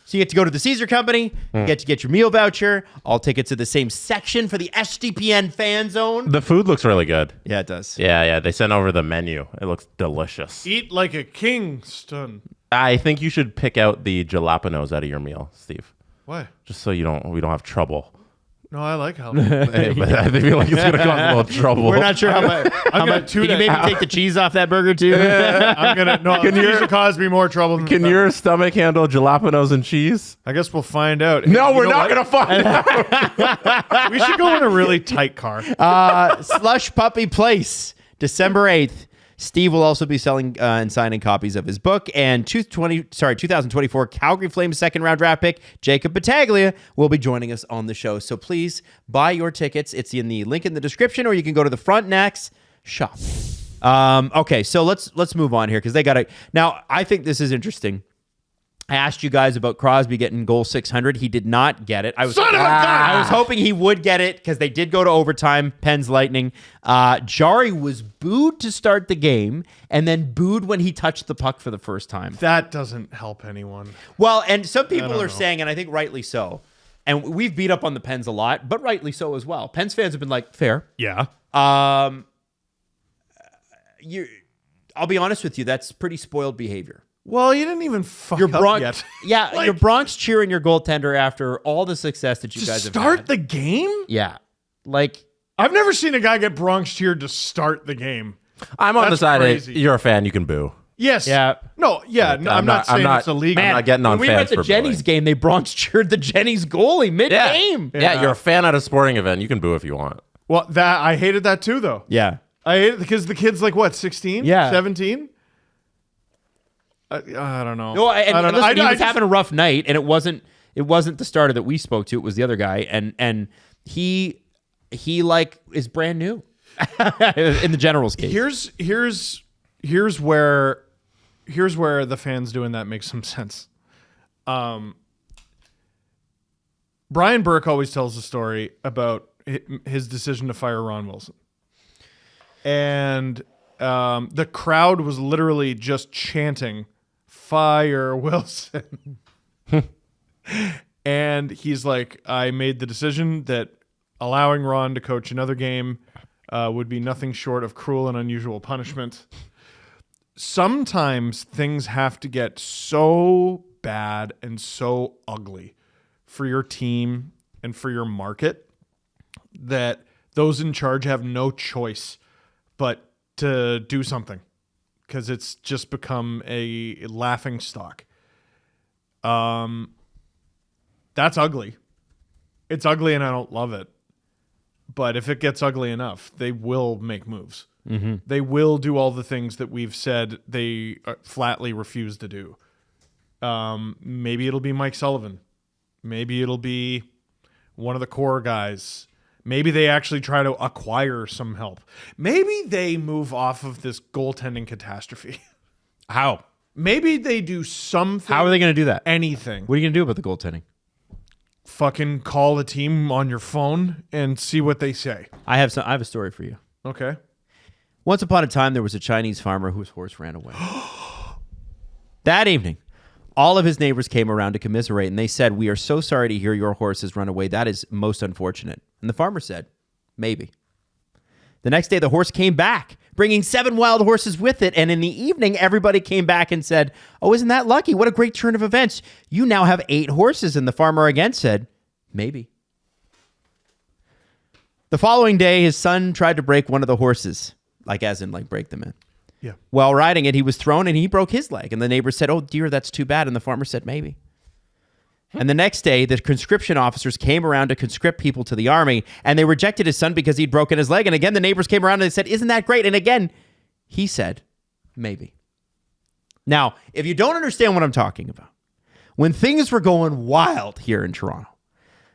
So you get to go to the Caesar Company, you get to get your meal voucher, all tickets to the same section for the SDPN fan zone. The food looks really good. Yeah, it does. Yeah. They sent over the menu. It looks delicious. Eat like a Kingston. I think you should pick out the jalapenos out of your meal, Steve. Why? Just so we don't have trouble No, I like jalapeno. Hey, but I feel like it's going to cause a little trouble. We're not sure how much. Can you maybe take the cheese off that burger too? I'm gonna. No, can you cause me more trouble? Than Can your stomach handle jalapenos and cheese? I guess we'll find out. No, we're not going to find out. We should go in a really tight car. Slush Puppy Place, December 8th. Steve will also be selling and signing copies of his book. And 2024 Calgary Flames second round draft pick, Jacob Battaglia, will be joining us on the show. So please buy your tickets. It's in the link in the description, or you can go to the Frontenacs shop. Okay, so let's move on here because they got to. Now, I think this is interesting. I asked you guys about Crosby getting goal 600. He did not get it. I was hoping he would get it because they did go to overtime. Pens Lightning. Jarry was booed to start the game and then booed when he touched the puck for the first time. That doesn't help anyone. Well, and some people are saying, and I think rightly so, and we've beat up on the Pens a lot, but rightly so as well. Pens fans have been like, fair. Yeah. I'll be honest with you. That's pretty spoiled behavior. Well, you didn't even fuck up yet. Yeah, your Bronx cheering your goaltender after all the success that you guys have had. Start the game? Yeah. Like, I've never seen a guy get Bronx cheered to start the game. I'm on the side crazy. of you're a fan, you can boo. Yes. Yeah. No, yeah. No, I'm not saying it's illegal. I'm not getting on when we fans were at the for Jenny's booing. game, they Bronx cheered the Jenny's goalie mid-game. Yeah, you're a fan at a sporting event. You can boo if you want. Well, I hated that too, though. Yeah. I hate it because the kid's like, what, 16? Yeah. 17? I don't know. No, and I don't know. listen, he was just- having a rough night, and it wasn't the starter that we spoke to. It was the other guy, and he like is brand new in the General's case. Here's where the fans doing that makes some sense. Brian Burke always tells a story about his decision to fire Ron Wilson, and the crowd was literally just chanting, "Fire Wilson." And he's like, I made the decision that allowing Ron to coach another game would be nothing short of cruel and unusual punishment. Sometimes things have to get so bad and so ugly for your team and for your market that those in charge have no choice but to do something, because it's just become a laughing stock. That's ugly. It's ugly and I don't love it. But if it gets ugly enough, they will make moves. Mm-hmm. They will do all the things that we've said they flatly refuse to do. Maybe it'll be Mike Sullivan. Maybe it'll be one of the core guys. Maybe they actually try to acquire some help. Maybe they move off of this goaltending catastrophe. How? Maybe they do something. How are they going to do that? Anything. What are you going to do about the goaltending? Fucking call a team on your phone and see what they say. I have a story for you. Okay. Once upon a time, there was a Chinese farmer whose horse ran away. That evening, all of his neighbors came around to commiserate, and they said, "We are so sorry to hear your horse has run away. That is most unfortunate." And the farmer said, "Maybe." The next day, the horse came back, bringing 7 wild horses with it. And in the evening, everybody came back and said, "Oh, isn't that lucky? What a great turn of events. You now have 8 horses." And the farmer again said, "Maybe." The following day, his son tried to break one of the horses, like break them in. Yeah. While riding it, he was thrown and he broke his leg. And the neighbor said, "Oh, dear, that's too bad." And the farmer said, "Maybe." And the next day, the conscription officers came around to conscript people to the army, and they rejected his son because he'd broken his leg. And again, the neighbors came around and they said, "Isn't that great?" And again, he said, "Maybe." Now, if you don't understand what I'm talking about, when things were going wild here in Toronto,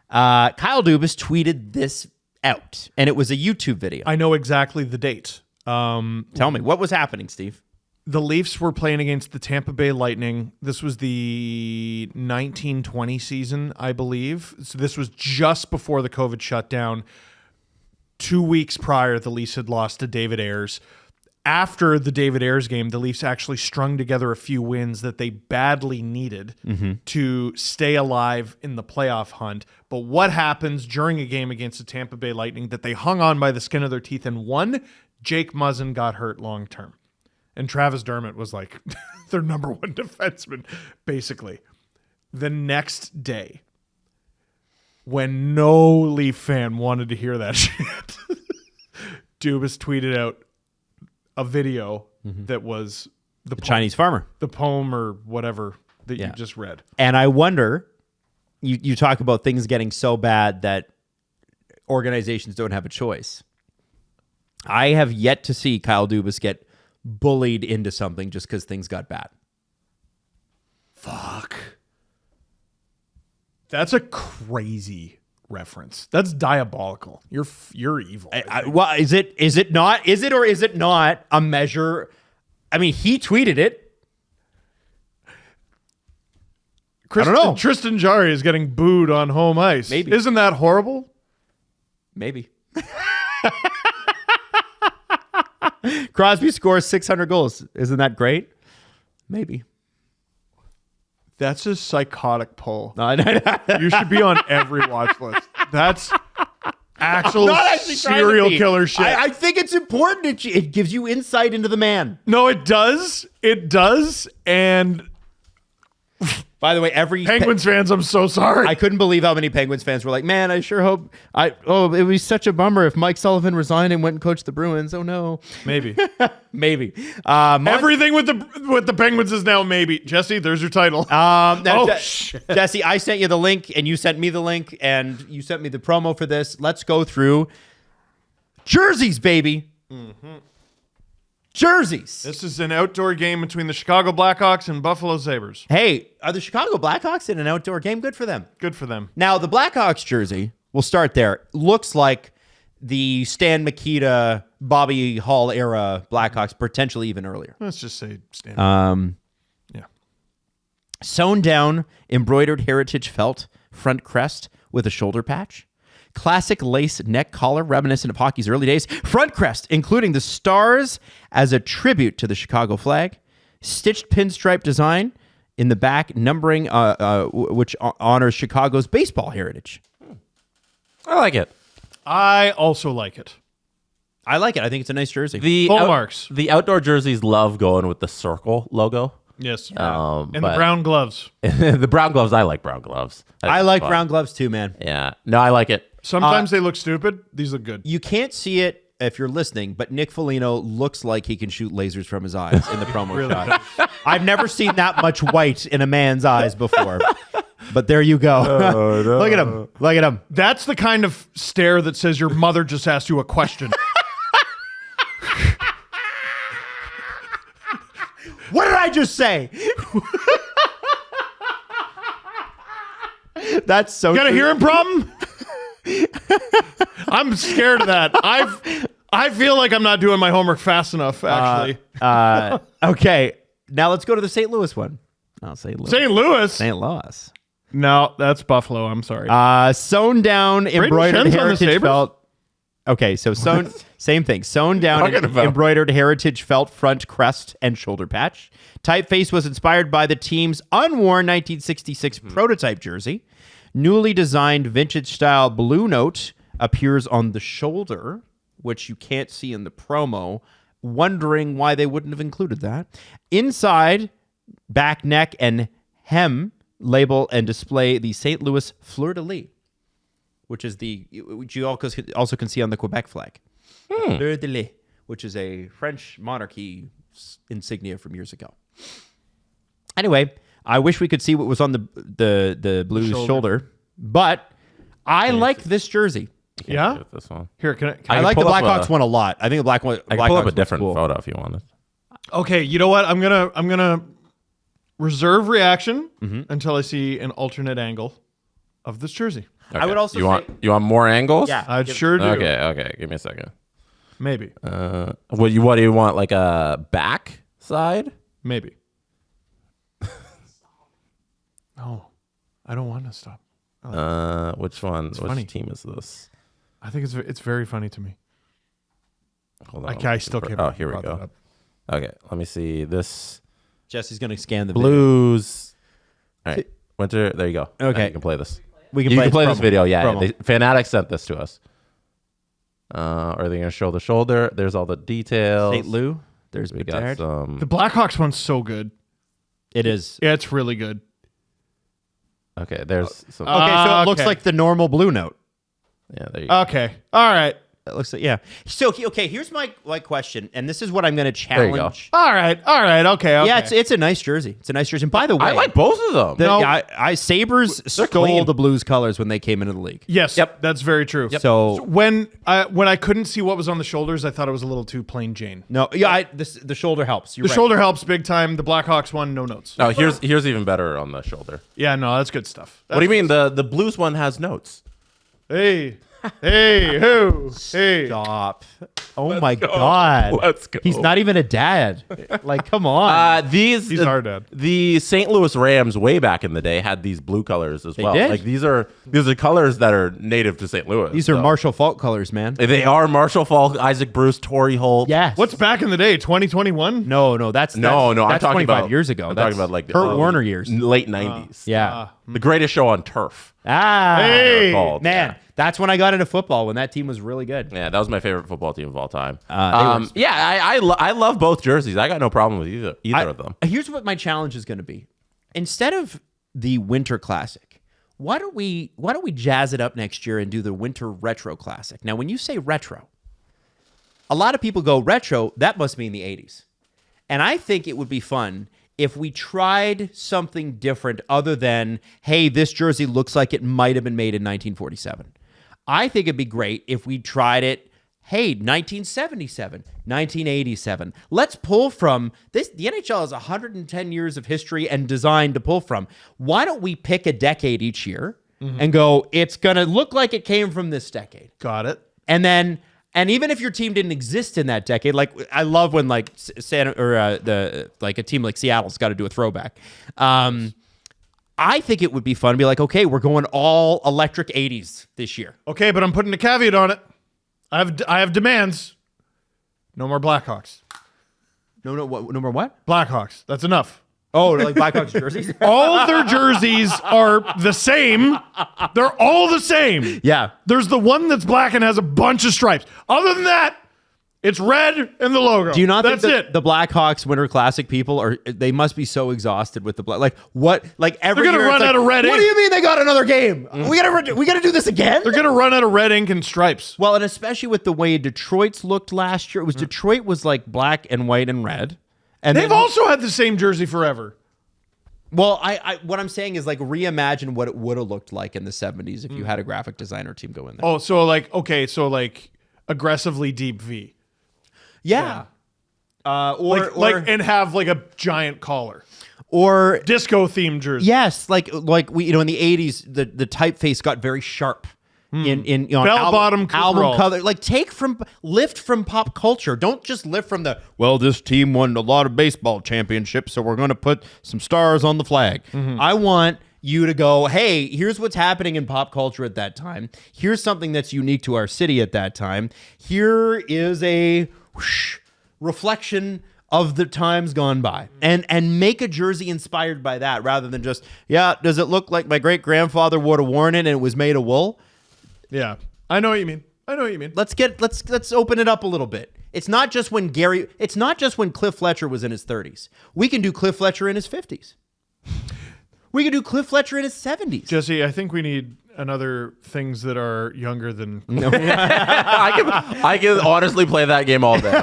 Kyle Dubas tweeted this out, and it was a YouTube video. I know exactly the date. Tell me, what was happening, Steve? The Leafs were playing against the Tampa Bay Lightning. This was the 1920 season, I believe. So this was just before the COVID shutdown. 2 weeks prior, the Leafs had lost to David Ayres. After the David Ayres game, the Leafs actually strung together a few wins that they badly needed to stay alive in the playoff hunt. But what happens during a game against the Tampa Bay Lightning that they hung on by the skin of their teeth and won? Jake Muzzin got hurt long term. And Travis Dermott was like their number one defenseman, basically. The next day, when no Leaf fan wanted to hear that shit, Dubas tweeted out a video that was the Chinese farmer. the poem or whatever that Yeah. you just read. And I wonder, you talk about things getting so bad that organizations don't have a choice. I have yet to see Kyle Dubas get bullied into something just because things got bad. Fuck. That's a crazy reference. That's diabolical. You're evil. Well, is it not? Is it or is it not a measure? I mean, he tweeted it. I don't know. Tristan Jarry is getting booed on home ice. Maybe. Isn't that horrible? Maybe. Crosby scores 600 goals. Isn't that great? Maybe. That's a psychotic poll. No, You should be on every watch list. That's actual not actually trying to serial be. killer shit. I think it's important. It gives you insight into the man. No, it does. It does. And By the way, every Penguins fans, I'm so sorry. I couldn't believe how many Penguins fans were like, "Man, I sure hope it would be such a bummer if Mike Sullivan resigned and went and coached the Bruins." Oh no, Maybe. maybe. Everything with the Penguins is now maybe. Jesse, there's your title. Shit. Jesse, I sent you the link, and you sent me the link, and you sent me the promo for this. Let's go through jerseys, baby. Jerseys. This is an outdoor game between the Chicago Blackhawks and Buffalo Sabres. Hey, are the Chicago Blackhawks in an outdoor game? Good for them. Good for them. Now, the Blackhawks jersey, we'll start there, looks like the Stan Mikita, Bobby Hall era Blackhawks, potentially even earlier. Let's just say stand. Yeah. Sewn down, embroidered heritage felt front crest with a shoulder patch. Classic lace neck collar reminiscent of hockey's early days. Front crest, including the stars as a tribute to the Chicago flag. Stitched pinstripe design in the back, numbering which honors Chicago's baseball heritage. I like it. I also like it. I like it. I think it's a nice jersey. The Full marks. The outdoor jerseys love going with the circle logo. Yes. Um, And the but- brown gloves. the brown gloves, I like brown gloves. I like fun. brown gloves too, man. Yeah. No, I like it. Sometimes they look stupid. These look good. You can't see it if you're listening, but Nick Foligno looks like he can shoot lasers from his eyes in the promo shot. I've never seen that much white in a man's eyes before. But there you go. Look at him. Look at him. That's the kind of stare that says your mother just asked you a question. What did I just say? That's so Got a true. hearing problem? I'm scared of that. I feel like I'm not doing my homework fast enough, actually. Okay. Now let's go to the St. Louis one. Oh, St. Louis. St. Louis? St. Louis. No, that's Buffalo. I'm sorry. Sewn down, embroidered Shen's on the heritage Sabres? felt. Okay, so sewn, same thing. Sewn down, Talking about? embroidered heritage felt front crest and shoulder patch. Typeface was inspired by the team's unworn 1966 prototype jersey. Newly designed vintage style blue note appears on the shoulder, which you can't see in the promo. Wondering why they wouldn't have included that. Inside, back, neck, and hem label and display the St. Louis fleur de lis, which you also can see on the Quebec flag. Fleur de lis, which is a French monarchy insignia from years ago. Anyway, I wish we could see what was on the Blues shoulder, but I like this jersey. Yeah? With this one. Here, can I can like the pull up Blackhawks a- one a lot. I think the Blackhawks I can pull up a one's different cool. photo if you wanted. Okay, you know what? I'm gonna reserve reaction until I see an alternate angle of this jersey. Okay. I would also you say- want more angles? Yeah. I sure do. Okay. Give me a second. Maybe. What do you want? Like a back side? Maybe. No, I don't want to stop. Which one? Which funny. team is this? I think it's very funny to me. Hold on. I still can't. Oh, here we brought that go. up. Okay, let me see this. Jesse's going to scan the video. Blues. All right, Winter. There you go. Okay. Now you can play this. We You can play this promo. video. Yeah, Promo. Fanatics sent this to us. Are they going to show the shoulder? There's all the details. St. Lou. There's We got Bedard. some. The Blackhawks one's so good. It is. Yeah, it's really good. Okay, there's some. Okay, so it looks okay. like the normal blue note. Yeah, there you go. Okay. All right. It looks like, yeah. So, okay, here's my question, and this is what I'm going to There you go. challenge. All right. Okay. Yeah, it's a nice jersey. It's a nice jersey. And by the way, I like both of them. Sabres stole clean. the Blues colors when they came into the league. Yes. Yep. That's very true. So, When I couldn't see what was on the shoulders, I thought it was a little too plain Jane. no, yeah, the shoulder helps. You're The right. shoulder helps big time. The Blackhawks one, no notes. Oh, here's even better on the shoulder. Yeah, no, that's good stuff. What do you mean? The Blues one has notes. Hey, who? Hey. Stop. Oh my God. Let's go. He's not even a dad. Like, come on. He's our dad. The St. Louis Rams way back in the day had these blue colors as well. did? Like these are colors that are native to St. Louis. These are Marshall Faulk colors, man. They are Marshall Falk, Isaac Bruce, Torrey Holt. Yes. What's back in the day? 2021? No, that's I'm talking 25 about years ago. I'm That's talking about like the Kurt early- Warner years. late '90s. Yeah. The greatest show on turf. Hey. Called. Man, that's when I got into football, when that team was really good. Yeah, that was my favorite football team of all time. They I love both jerseys. I got no problem with either of them. Here's what my challenge is going to be. Instead of the Winter Classic, why don't we jazz it up next year and do the Winter Retro Classic? Now, when you say retro, a lot of people go retro, that must mean the 80s. And I think it would be fun if we tried something different other than, hey, this jersey looks like it might have been made in 1947. I think it'd be great if we tried it, hey, 1977, 1987. Let's pull from this. The NHL has 110 years of history and design to pull from. Why don't we pick a decade each year and go, it's going to look like it came from this decade. Got it. And even if your team didn't exist in that decade, like I love when like a team like Seattle's got to do a throwback. I think it would be fun to be like, okay, we're going all electric 80s this year. Okay, but I'm putting a caveat on it. I have demands. No more Blackhawks. No more what? Blackhawks. That's enough. Oh, like Blackhawks jerseys? All their jerseys are the same. They're all the same. Yeah. There's the one that's black and has a bunch of stripes. Other than that, it's red and the logo. Do you not That's think it. the Blackhawks Winter Classic people they must be so exhausted with the black, like what, like every They're gonna year it's run like, out of red What ink. do you mean they got another game? We gotta do this again? They're gonna run out of red ink and stripes. Well, and especially with the way Detroit's looked last year, Detroit was like black and white and red. And They've then- also had the same jersey forever. Well, I what I'm saying is like reimagine what it would have looked like in the 70s if you had a graphic designer team go in there. Oh, so like aggressively deep V. Yeah. Or And have like a giant collar. or Disco themed jersey. yes, like we in the 80s the typeface got very sharp. In Bell-bottom album coveralls. color, like lift from pop culture. Don't just lift from the this team won a lot of baseball championships, so we're going to put some stars on the flag. I want you to go, hey, here's what's happening in pop culture at that time. Here's something that's unique to our city at that time. Here is a reflection of the times gone by, and make a jersey inspired by that rather than just, does it look like my great grandfather would have worn it and it was made of wool? Yeah. I know what you mean. Let's open it up a little bit. It's not just when Cliff Fletcher was in his 30s. We can do Cliff Fletcher in his 50s. We can do Cliff Fletcher in his 70s. Jesse, I think we need another things that are younger than I can honestly play that game all day.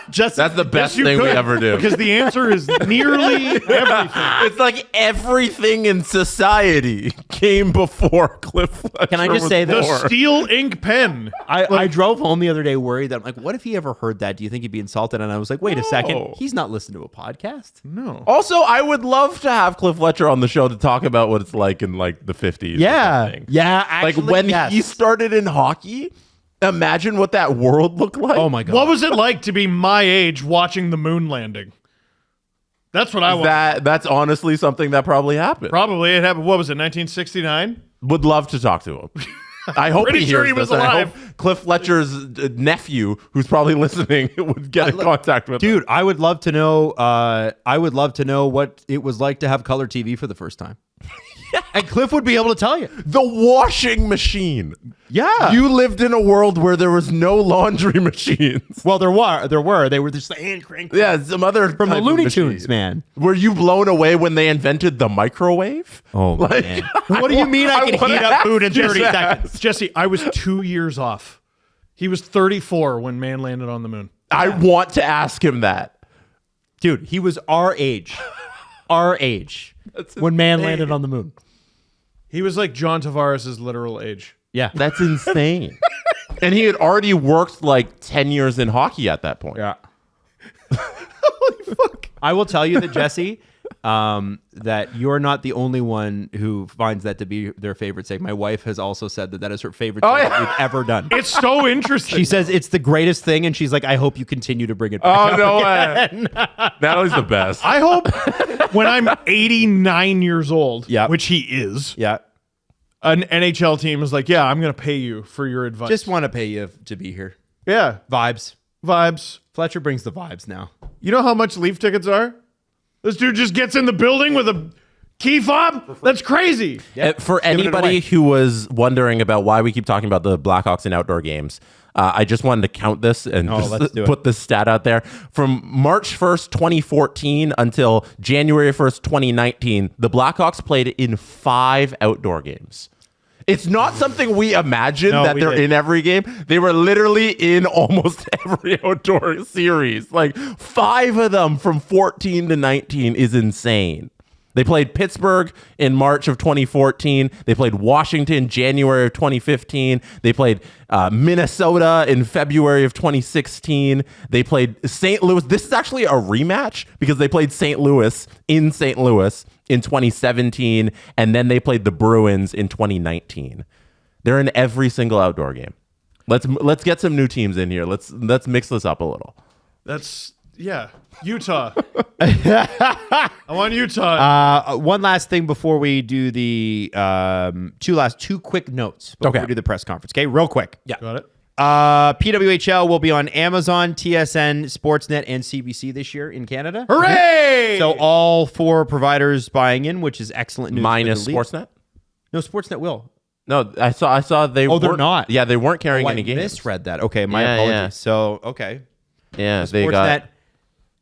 Just That's the best you thing we could, ever do. because the answer is nearly everything. It's like everything in society came before Cliff Fletcher. Can I just was say that- The born. steel ink pen. I drove home the other day worried that I'm like, what if he ever heard that? Do you think he'd be insulted? And I was like, wait a second. No. He's not listening to a podcast. No. Also, I would love to have Cliff Fletcher on the show to talk about what it's like in like the 50s. or something. Yeah. Like Actually, when yes. he started in hockey, imagine what that world looked like. Oh my God. What was it like to be my age watching the moon landing? That's what I want. That's honestly something that probably happened. Probably it happened. What was it? 1969. Would love to talk to him. I hope Pretty he sure hears he was this, and I alive. hope Cliff Fletcher's nephew, who's probably listening, would get in contact with him. Dude, I would love to know. I would love to know what it was like to have color TV for the first time. And Cliff would be able to tell you. The washing machine. Yeah. You lived in a world where there was no laundry machines. Well, there were. They were just hand crank. Yeah, some other From the type of Looney machine. Tunes, man. Were you blown away when they invented the microwave? Oh, man. What do you mean I can wanna heat up food in ask 30 that. seconds? Jesse, I was 2 years off. He was 34 when man landed on the moon. I want to ask him that. Dude, he was our age. Our age. When man landed on the moon. He was like John Tavares' literal age. Yeah. That's insane. And he had already worked like 10 years in hockey at that point. Yeah. Holy fuck. I will tell you that, Jesse, that you're not the only one who finds that to be their favorite segment. My wife has also said that is her favorite segment we've ever done. It's so interesting. She says it's the greatest thing, and she's like, I hope you continue to bring it back. Oh, no way. Natalie's the best. I hope when I'm 89 years old, Yep. which he is, Yeah. an NHL team is like, yeah, I'm going to pay you for your advice. Just want to pay you to be here. yeah, Vibes. vibes. Fletcher brings the vibes now. You know how much Leaf tickets are? This dude just gets in the building with a key fob? That's crazy. For Giving it away. anybody who was wondering about why we keep talking about the Blackhawks in outdoor games, I just wanted to count this and let's just do it. put this stat out there. From March 1st, 2014 until January 1st, 2019, the Blackhawks played in 5 outdoor games. It's not something we imagine No, that we they're did. in every game. They were literally in almost every outdoor series. Like 5 of them from 14 to 19 is insane. They played Pittsburgh in March of 2014. They played Washington January of 2015. They played Minnesota in February of 2016. They played St. Louis. This is actually a rematch because they played St. Louis in St. Louis in 2017, and then they played the Bruins in 2019. They're in every single outdoor game. Let's get some new teams in here. Let's mix this up a little. That's, yeah, Utah. I want Utah. One last thing before we do the two quick notes before Okay. we do the press conference. Okay, real quick. Yeah. Got it. PWHL will be on Amazon, TSN, Sportsnet, and CBC this year in Canada. Hooray! So all 4 providers buying in, which is excellent news. Minus for the league. Sportsnet? No, Sportsnet will. No, I saw they. Oh, they're weren't- not. Yeah, they weren't carrying I any games. misread that. Okay, my Yeah, apologies. yeah. So, okay. Yeah, they Sportsnet,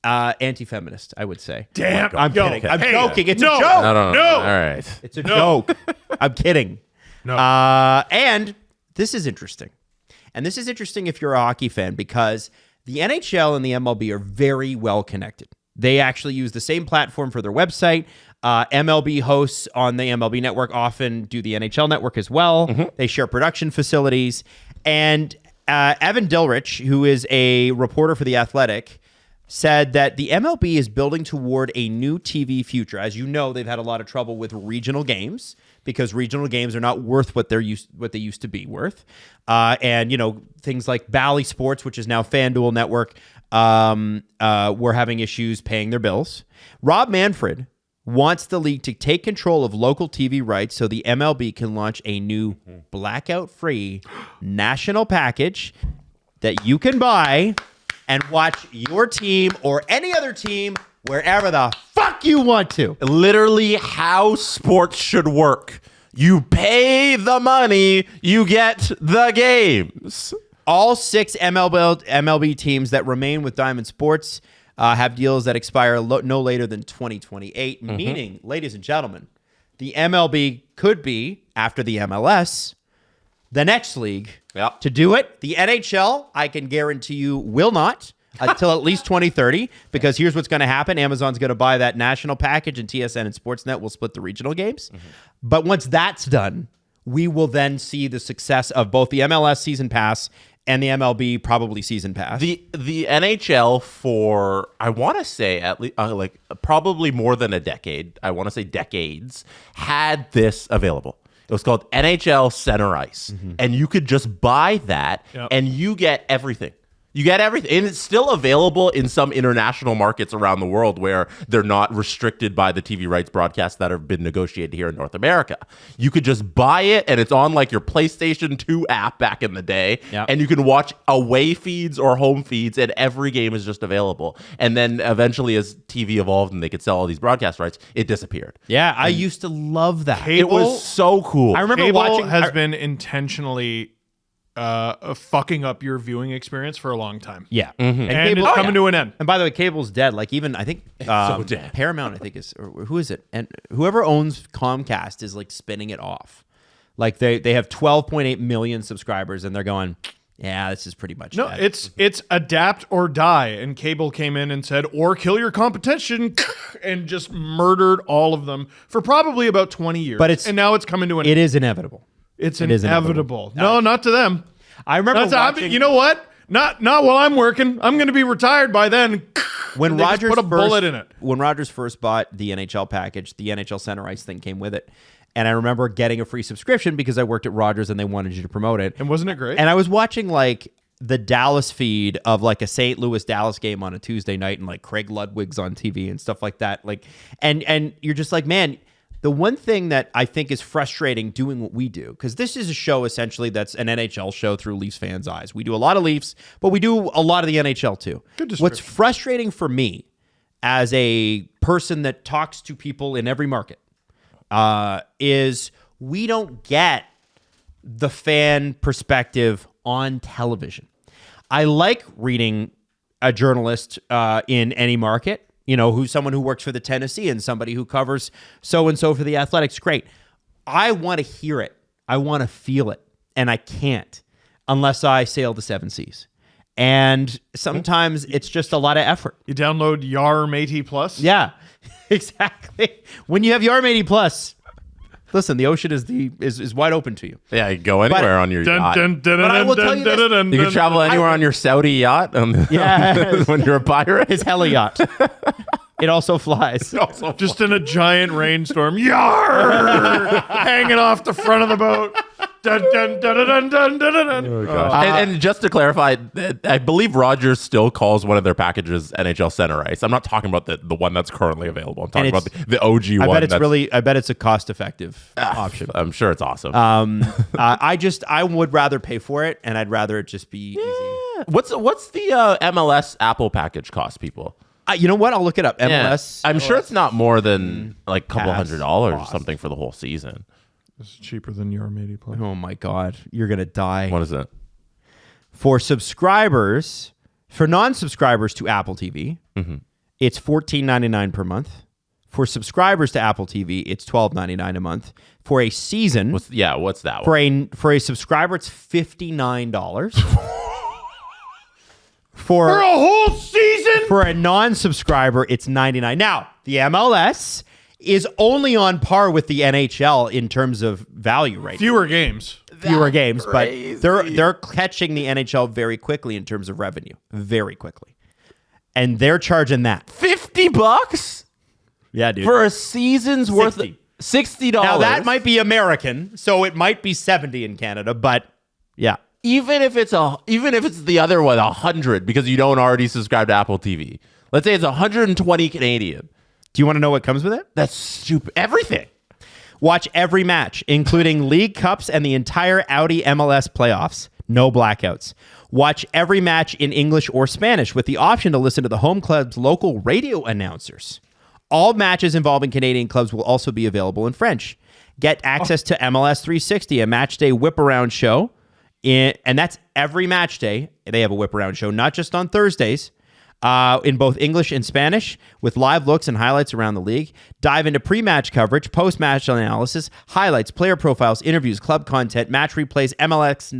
got. anti-feminist, I would say. Damn. I'm Yo, kidding. I'm hey, joking. It's no, a joke. No. No. All right. It's a joke. I'm kidding. No. And this is interesting. And this is interesting if you're a hockey fan because the NHL and the MLB are very well connected. They actually use the same platform for their website. MLB hosts on the MLB network often do the NHL network as well. They share production facilities. And Evan Dilrich, who is a reporter for The Athletic, said that the MLB is building toward a new TV future. As you know, they've had a lot of trouble with regional games because regional games are not worth what they used to be worth. And, you know, things like Bally Sports, which is now FanDuel Network, were having issues paying their bills. Rob Manfred wants the league to take control of local TV rights so the MLB can launch a new blackout-free national package that you can buy and watch your team or any other team wherever the fuck you want to. Literally how sports should work. You pay the money, you get the games. All 6 MLB teams that remain with Diamond Sports have deals that expire no later than 2028, meaning, ladies and gentlemen, the MLB could be, after the MLS, the next league Yep. to do it. The NHL, I can guarantee you, will not until at least 2030, because here's what's going to happen. Amazon's going to buy that national package, and TSN and Sportsnet will split the regional games. But once that's done, we will then see the success of both the MLS season pass and the MLB probably season pass. The NHL for, I want to say at least like probably more than a decade, I want to say decades, had this available. It was called NHL Center Ice. And you could just buy that and you get everything. You get everything. And it's still available in some international markets around the world where they're not restricted by the TV rights broadcasts that have been negotiated here in North America. You could just buy it, and it's on like your PlayStation 2 app back in the day. Yep. And you can watch away feeds or home feeds, and every game is just available. And then eventually, as TV evolved and they could sell all these broadcast rights, it disappeared. Yeah, I used to love that. It was so cool. I remember Cable watching. has been intentionally fucking up your viewing experience for a long time. Yeah, And cable, it's coming to an end. And by the way, cable's dead. Like even I think so dead. Paramount, I think is or who is it? And whoever owns Comcast is like spinning it off. Like they have 12.8 million subscribers, and they're going, yeah, this is pretty much No, dead. it's adapt or die. And cable came in and said, or kill your competition, and just murdered all of them for probably about 20 years. But it's- and now it's coming to an It end. is inevitable. It's it is inevitable. No, not to them. I remember That's you know what? Not while I'm working. I'm going to be retired by then. when And they just Rogers put a bullet in it. When Rogers first bought the NHL package, the NHL Center Ice thing came with it. And I remember getting a free subscription because I worked at Rogers and they wanted you to promote it. And wasn't it great? And I was watching like the Dallas feed of like a St. Louis Dallas game on a Tuesday night, and like Craig Ludwig's on TV and stuff like that. Like, and you're just like, man, the one thing that I think is frustrating doing what we do, because this is a show essentially that's an NHL show through Leafs fans' eyes. We do a lot of Leafs, but we do a lot of the NHL too. Good description. What's frustrating for me as a person that talks to people in every market is we don't get the fan perspective on television. I like reading a journalist in any market, you know, who's someone who works for the Tennessee and somebody who covers so-and-so for the Athletics. Great. I want to hear it. I want to feel it. And I can't unless I sail the seven seas. And sometimes it's just a lot of effort. You download Yar Matey Plus. Yeah, exactly. When you have Yarmady Plus, listen, the ocean is wide open to you. Yeah, you go anywhere on your yacht. But I will tell you this. You can travel anywhere on your Saudi yacht Yeah. when you're a pirate. His heli yacht. It also flies. Just in a giant rainstorm. Yar! Hanging off the front of the boat. Dun, dun, dun, dun, dun, dun, dun, dun. And just to clarify, I believe Rogers still calls one of their packages NHL Center Ice. I'm not talking about the one that's currently available. I'm talking about the OG one. I bet it's a cost-effective option. I'm sure it's awesome. I would rather pay for it, and I'd rather it just be easy. What's the MLS Apple package cost people? You know what? I'll look it up. MLS. I'm sure it's not more than like a couple Pass. $100 or Cost. something for the whole season. This is cheaper than Yar Matey Plus. Oh my God, you're gonna die. What is it? For subscribers, for non-subscribers to Apple TV, it's $14.99 per month. For subscribers to Apple TV, it's $12.99 a month. For a season, What's that one? for a subscriber, it's $59. For a whole season? For a non-subscriber, it's $99. Now, the MLS is only on par with the NHL in terms of value right now. Fewer games. Fewer games, but they're catching the NHL very quickly in terms of revenue, very quickly, and they're charging that $50 Yeah, dude, for a season's worth of $60. Now that might be American, so it might be 70 in Canada, but yeah, even if it's the other one, 100 because you don't already subscribe to Apple TV. Let's say it's 120 Canadian. Do you want to know what comes with it? That's stupid. Everything. Watch every match, including League Cups and the entire Audi MLS playoffs. No blackouts. Watch every match in English or Spanish with the option to listen to the home club's local radio announcers. All matches involving Canadian clubs will also be available in French. Get access to MLS 360, a match day whip around show. And that's every match day. They have a whip around show, not just on Thursdays. In both English and Spanish, with live looks and highlights around the league. Dive into pre-match coverage, post-match analysis, highlights, player profiles, interviews, club content, match replays, MLS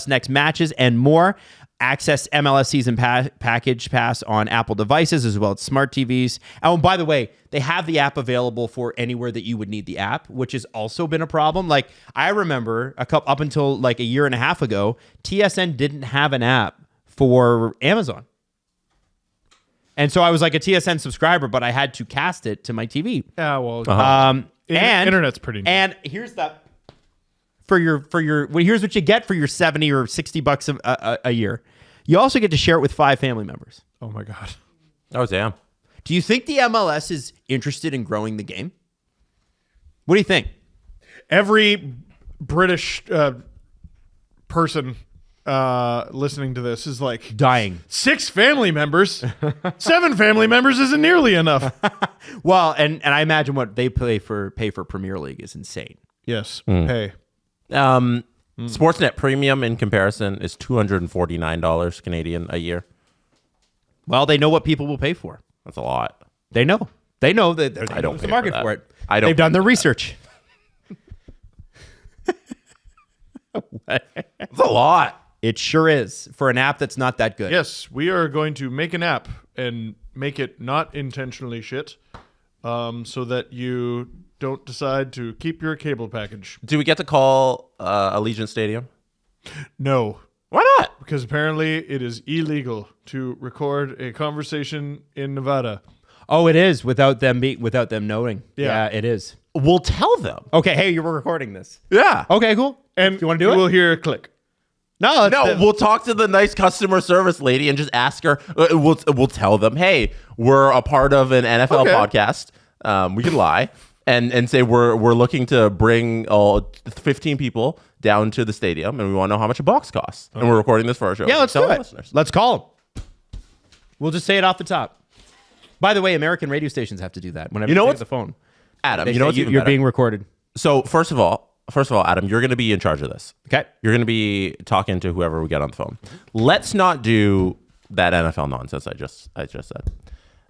Next matches, and more. Access MLS season package pass on Apple devices as well as smart TVs. Oh, and by the way, they have the app available for anywhere that you would need the app, which has also been a problem. Like I remember up until like a year and a half ago, TSN didn't have an app for Amazon. And so I was like a TSN subscriber, but I had to cast it to my TV. Yeah, well, And internet's pretty neat. And here's that here's what you get for your $70 or $60 a year. You also get to share it with 5 family members. Oh my God. Oh, damn. Do you think the MLS is interested in growing the game? What do you think? Every British person listening to this is like Dying. 6 family members. 7 family members isn't nearly enough. Well, and I imagine what they pay for Premier League is insane. Yes. Hey. Sportsnet Premium in comparison is $249 Canadian a year. Well, they know what people will pay for. That's a lot. They know. They know that I don't there's pay a market for that. for it. I don't They've pay done their for that. research. That's a lot. It sure is for an app that's not that good. Yes, we are going to make an app and make it not intentionally shit, so that you don't decide to keep your cable package. Do we get to call Allegiant Stadium? No, Why not? because apparently it is illegal to record a conversation in Nevada. Oh, it is without them knowing. Yeah. It is. We'll tell them. Okay, hey, you were recording this. Yeah. Okay, cool. And you want to do it? We'll hear a click. No, We'll talk to the nice customer service lady and just ask her. We'll tell them, hey, we're a part of an NFL Okay. podcast. We can lie and say we're looking to bring all 15 people down to the stadium, and we want to know how much a box costs. And we're recording this for our show. Yeah, let's Tell do our it. listeners. Let's call them. We'll just say it off the top. By the way, American radio stations have to do that whenever You know you what's- the phone. Adam, They you know say what's even you're better? being recorded. So first of all, Adam, you're going to be in charge of this. Okay. You're going to be talking to whoever we get on the phone. Let's not do that NFL nonsense I just said.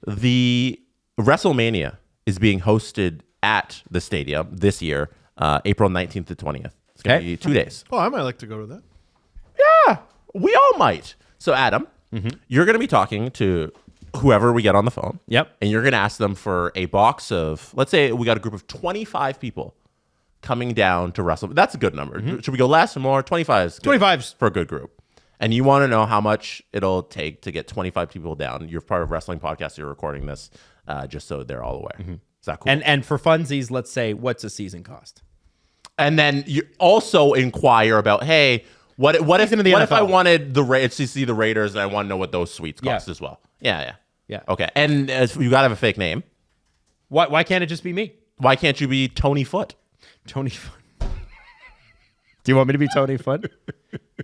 The WrestleMania is being hosted at the stadium this year, April 19th to 20th. It's going to Okay. be 2 days. Oh, I might like to go to that. Yeah, we all might. So Adam, you're going to be talking to whoever we get on the phone. Yep. And you're going to ask them for a box of, let's say we got a group of 25 people coming down to wrestle. That's a good number. Should we go less or more? 25 is good 25's for a good group. And you want to know how much it'll take to get 25 people down. You're part of Wrestling Podcast. You're recording this just so they're all aware. Is that cool? And for funsies, let's say, what's a season cost? And then you also inquire about, hey, what if Season of the what if I NFL. wanted to see the Raiders and I want to know what those suites cost Yeah. as well? Yeah. Yeah. Okay. And you got to have a fake name. Why can't it just be me? Why can't you be Tony Foot? Tony Foot. Do you want me to be Tony Foot?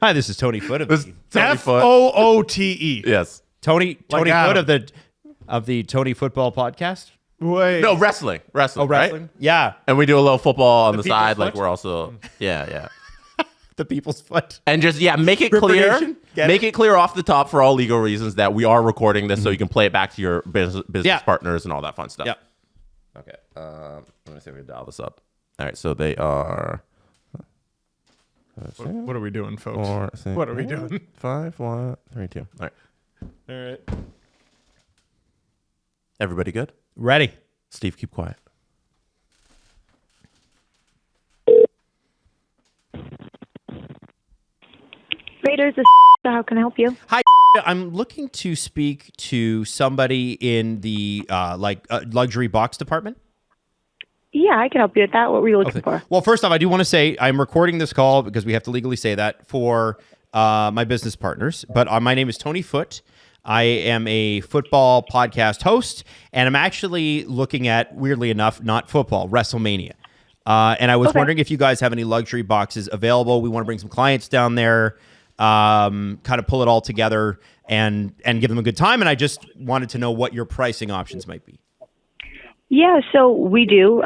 Hi, this is Tony Foot of the Tony Foot. FOOTE. Yes. Tony Foot Adam. of the Tony Football podcast. Wait. No, wrestling. Oh, wrestling. Right? Yeah, And we do a little football on the people's side. Like foot? we're also, yeah. the people's foot. And just, make it Ripper clear. Nation? Get Make it? it clear off the top for all legal reasons that we are recording this so you can play it back to your business Yeah. partners and all that fun stuff. Yeah. Okay. Let me see if we can dial this up. All right. So they are What are we doing, folks? 4, 6, What are we doing? 5, 1, 3, 2. All right. All right. Everybody good? Ready. Steve, keep quiet. Raiders, how can I help you? Hi. I'm looking to speak to somebody in the luxury box department. Yeah, I can help you with that. What were you looking for? Well, first off, I do want to say I'm recording this call because we have to legally say that for my business partners. But my name is Tony Foot. I am a football podcast host, and I'm actually looking at, weirdly enough, not football, WrestleMania. And I was wondering if you guys have any luxury boxes available. We want to bring some clients down there, kind of pull it all together and give them a good time. And I just wanted to know what your pricing options might be. Yeah, so we do.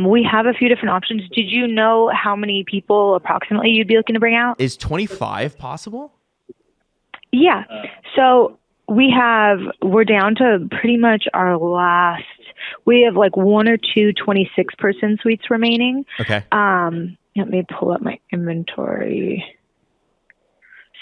We have a few different options. Did you know how many people approximately you'd be looking to bring out? Is 25 possible? Yeah. So we're down to pretty much our last, we have like 1 or 2 26-person suites remaining. Okay. Let me pull up my inventory.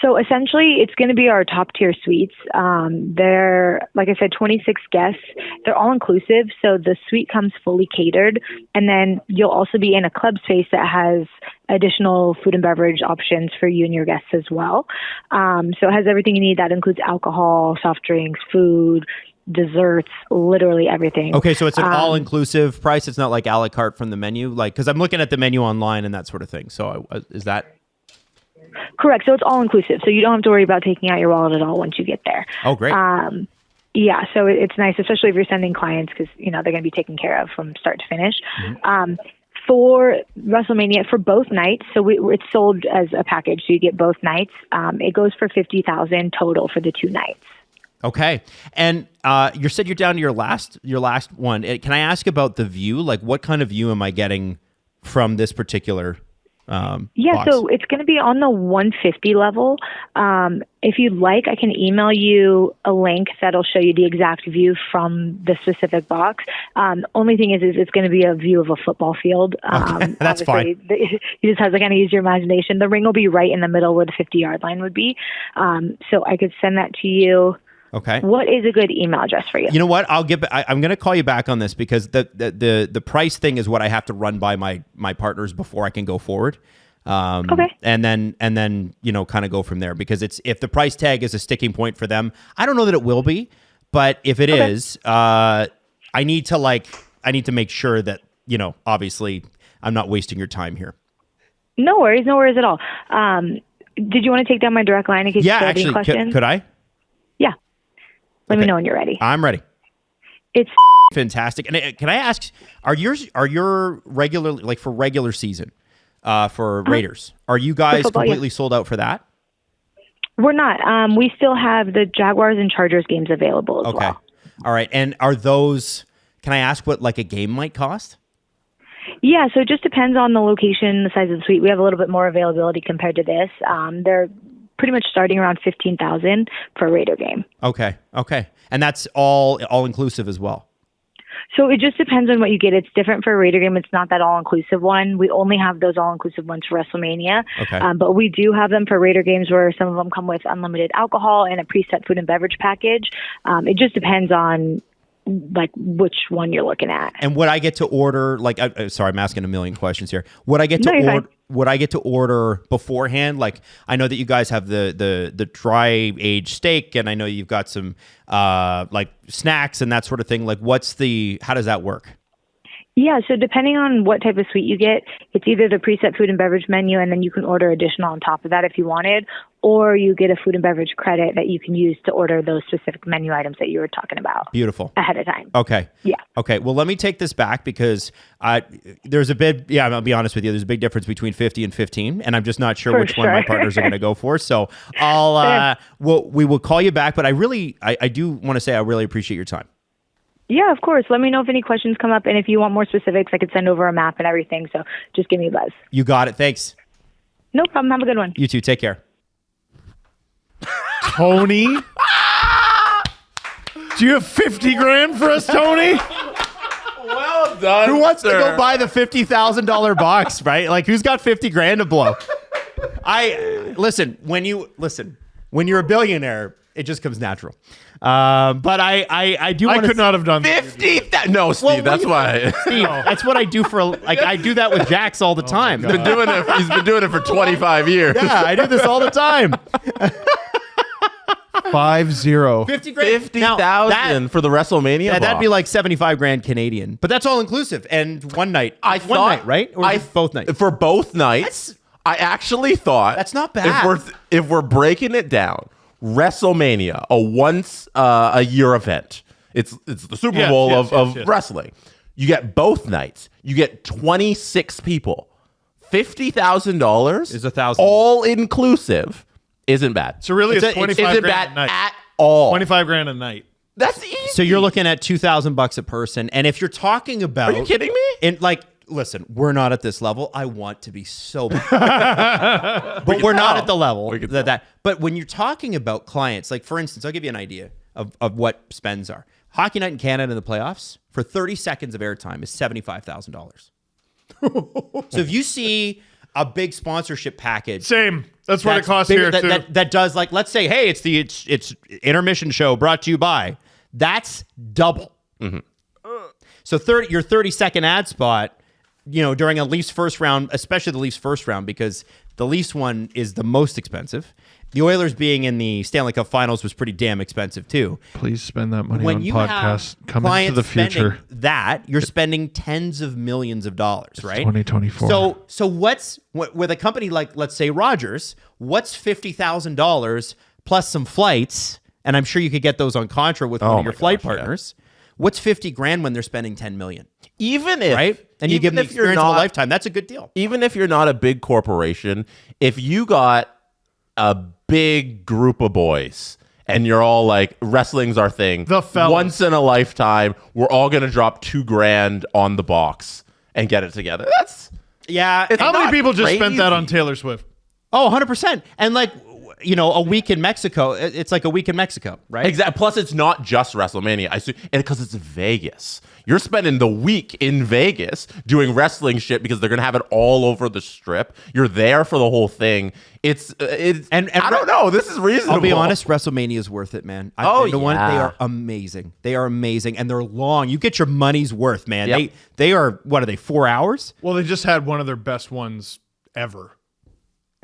So essentially, it's going to be our top tier suites. They're, like I said, 26 guests. They're all inclusive, so the suite comes fully catered. And then you'll also be in a club space that has additional food and beverage options for you and your guests as well. So it has everything you need. That includes alcohol, soft drinks, food, desserts, literally everything. Okay, so it's an all-inclusive price. It's not like a la carte from the menu, like because I'm looking at the menu online and that sort of thing. So is that? Correct. So it's all inclusive. So you don't have to worry about taking out your wallet at all once you get there. Oh, great. Yeah, so it's nice, especially if you're sending clients, because they're going to be taken care of from start to finish. For WrestleMania, for both nights, so it's sold as a package, so you get both nights. It goes for $50,000 total for the 2 nights. Okay, and you said you're down to your last one. Can I ask about the view? Like, what kind of view am I getting from this particular? Box? So it's going to be on the 150 level. If you'd like, I can email you a link that'll show you the exact view from the specific box. Only thing is it's going to be a view of a football field. Okay, that's fine. You just have to kind of use your imagination. The ring will be right in the middle where the 50-yard line would be. So I could send that to you. Okay. What is a good email address for you? You know what? I'm going to call you back on this because the price thing is what I have to run by my partners before I can go forward. Okay. And then kind of go from there, because if the price tag is a sticking point for them, I don't know that it will be, but if it is, I need to make sure that, obviously I'm not wasting your time here. No worries at all. Did you want to take down my direct line in case you have any questions? Could I? Yeah. Let me know when you're ready. I'm ready. It's fantastic. And can I ask, are your regular, like for regular season, for Raiders, are you guys completely sold out for that? We're not. We still have the Jaguars and Chargers games available as well. All right. And are those, can I ask what like a game might cost? Yeah, so it just depends on the location, the size of the suite. We have a little bit more availability compared to this. They're pretty much starting around $15,000 for a Raider game. Okay. And that's all inclusive as well. So it just depends on what you get. It's different for a Raider game. It's not that all-inclusive one. We only have those all-inclusive ones for WrestleMania. Okay. But we do have them for Raider games where some of them come with unlimited alcohol and a preset food and beverage package. It just depends on like which one you're looking at. And would I get to order, like, sorry, I'm asking a million questions here. Would I get to order beforehand? Like, I know that you guys have the dry aged steak, and I know you've got some like snacks and that sort of thing. Like, how does that work? Yeah, so depending on what type of suite you get, it's either the preset food and beverage menu, and then you can order additional on top of that if you wanted, or you get a food and beverage credit that you can use to order those specific menu items that you were talking about. Beautiful. Ahead of time. Okay. Yeah. Okay. Well, let me take this back because there's a bit, I'll be honest with you, there's a big difference between 50 and 15, and I'm just not sure which one my partners are going to go for. So we will call you back, but I do want to say I really appreciate your time. Yeah, of course. Let me know if any questions come up, and if you want more specifics, I could send over a map and everything. So just give me a buzz. You got it. Thanks. No problem. Have a good one. You too. Take care. Tony? Do you have 50 grand for us, Tony? Well done. Who wants to go buy the $50,000 box, right? Like, who's got 50 grand to blow? When you're a billionaire, it just comes natural. But I do. I could not have done 50. No, Steve. That's why. Steve, that's what I do I do that with Jax all the time. He's been doing it for 25 years. Yeah, I do this all the time. 50. 50 grand. 50,000 for the WrestleMania box. That'd be like 75 grand Canadian. But that's all inclusive. And one night. One night, right? Or both nights? For both nights, I actually thought that's not bad. If we're breaking it down, WrestleMania, a once a year event. It's the Super Bowl of wrestling. You get both nights. You get 26 people. $50,000 is $1,000. All inclusive. Isn't bad. So really, it's 25 grand a night. At all. 25 grand a night. That's easy. So you're looking at $2,000 a person, and if you're talking about, are you kidding me? Listen, we're not at this level. I want to be so bad. But we're not at the level that. But when you're talking about clients, like for instance, I'll give you an idea of what spends are. Hockey night in Canada in the playoffs for 30 seconds of airtime is $75,000. So if you see a big sponsorship package, same. That's what it costs here too. That does, like, let's say, hey, it's intermission show brought to you by. That's double. Mm-hmm. So your 30-second ad spot, during a Leafs first round, especially the Leafs first round, because the Leafs one is the most expensive, The Oilers being in the Stanley Cup Finals was pretty damn expensive too. Please spend that money When on you podcasts. have Come into clients the spending future. that, you're spending tens of millions of dollars, right? 2024. So what's with a company like, let's say, Rogers? What's $50,000 plus some flights? And I'm sure you could get those on contra with one of your flight partners. What's $50,000 when they're spending $10 million? Even if Right? And you give them the experience of a lifetime. That's a good deal. Even if you're not a big corporation, if you got a big group of boys and you're all like, wrestling's our thing. The fellas. Once in a lifetime, we're all going to drop $2,000 on the box and get it together. That's Yeah. It's How many not people just spent that crazy. on Taylor Swift? Oh, 100%. And like, a week in Mexico, it's like a week in Mexico, right? exactly. Plus, it's not just WrestleMania. I assume, and because it's Vegas, you're spending the week in Vegas doing wrestling shit because they're gonna have it all over the strip. You're there for the whole thing. It's And I don't know. This is reasonable. I'll be honest, WrestleMania is worth it, man. They are amazing. They are amazing, and they're long. You get your money's worth, man. Yep. They are, what are they, 4 hours? Well, they just had one of their best ones ever.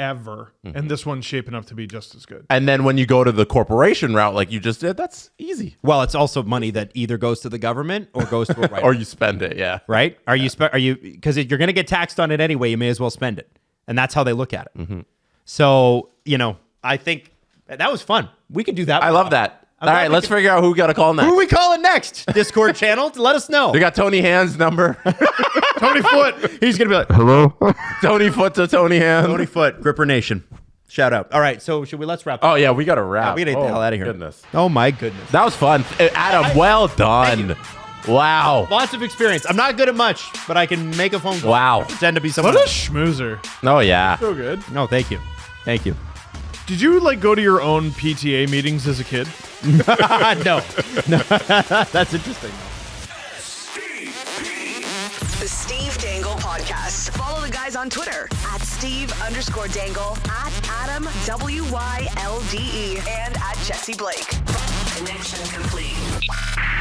And this one's shaping up to be just as good. And then when you go to the corporation route, like you just did, that's easy. Well, it's also money that either goes to the government or goes to a writer. Or you spend it, yeah. Right? Are you because you're going to get taxed on it anyway, you may as well spend it. And that's how they look at it. So, I think that was fun. We could do that. I love that. All right, let's figure out who we got to call next. Who are we calling next? Discord channel? Let us know. We got Tony Hand's number. Tony Foot. He's going to be like, Hello? Tony Foot to Tony Hand. Tony Foot, Gripper Nation. Shout out. All right, so let's wrap Oh, yeah, we got to wrap. we got to get the hell out of here. Goodness. Oh, my goodness. That was fun. Adam, well done. Wow. Lots of experience. I'm not good at much, but I can make a phone call. Wow. Pretend to be someone What a else. schmoozer. Oh, yeah. So good. No, thank you. Thank you. Did you go to your own PTA meetings as a kid? No. That's interesting. The Steve Dangle Podcast. Follow the guys on Twitter at Steve_Dangle, at Adam WYLDE, and at Jesse Blake. Connection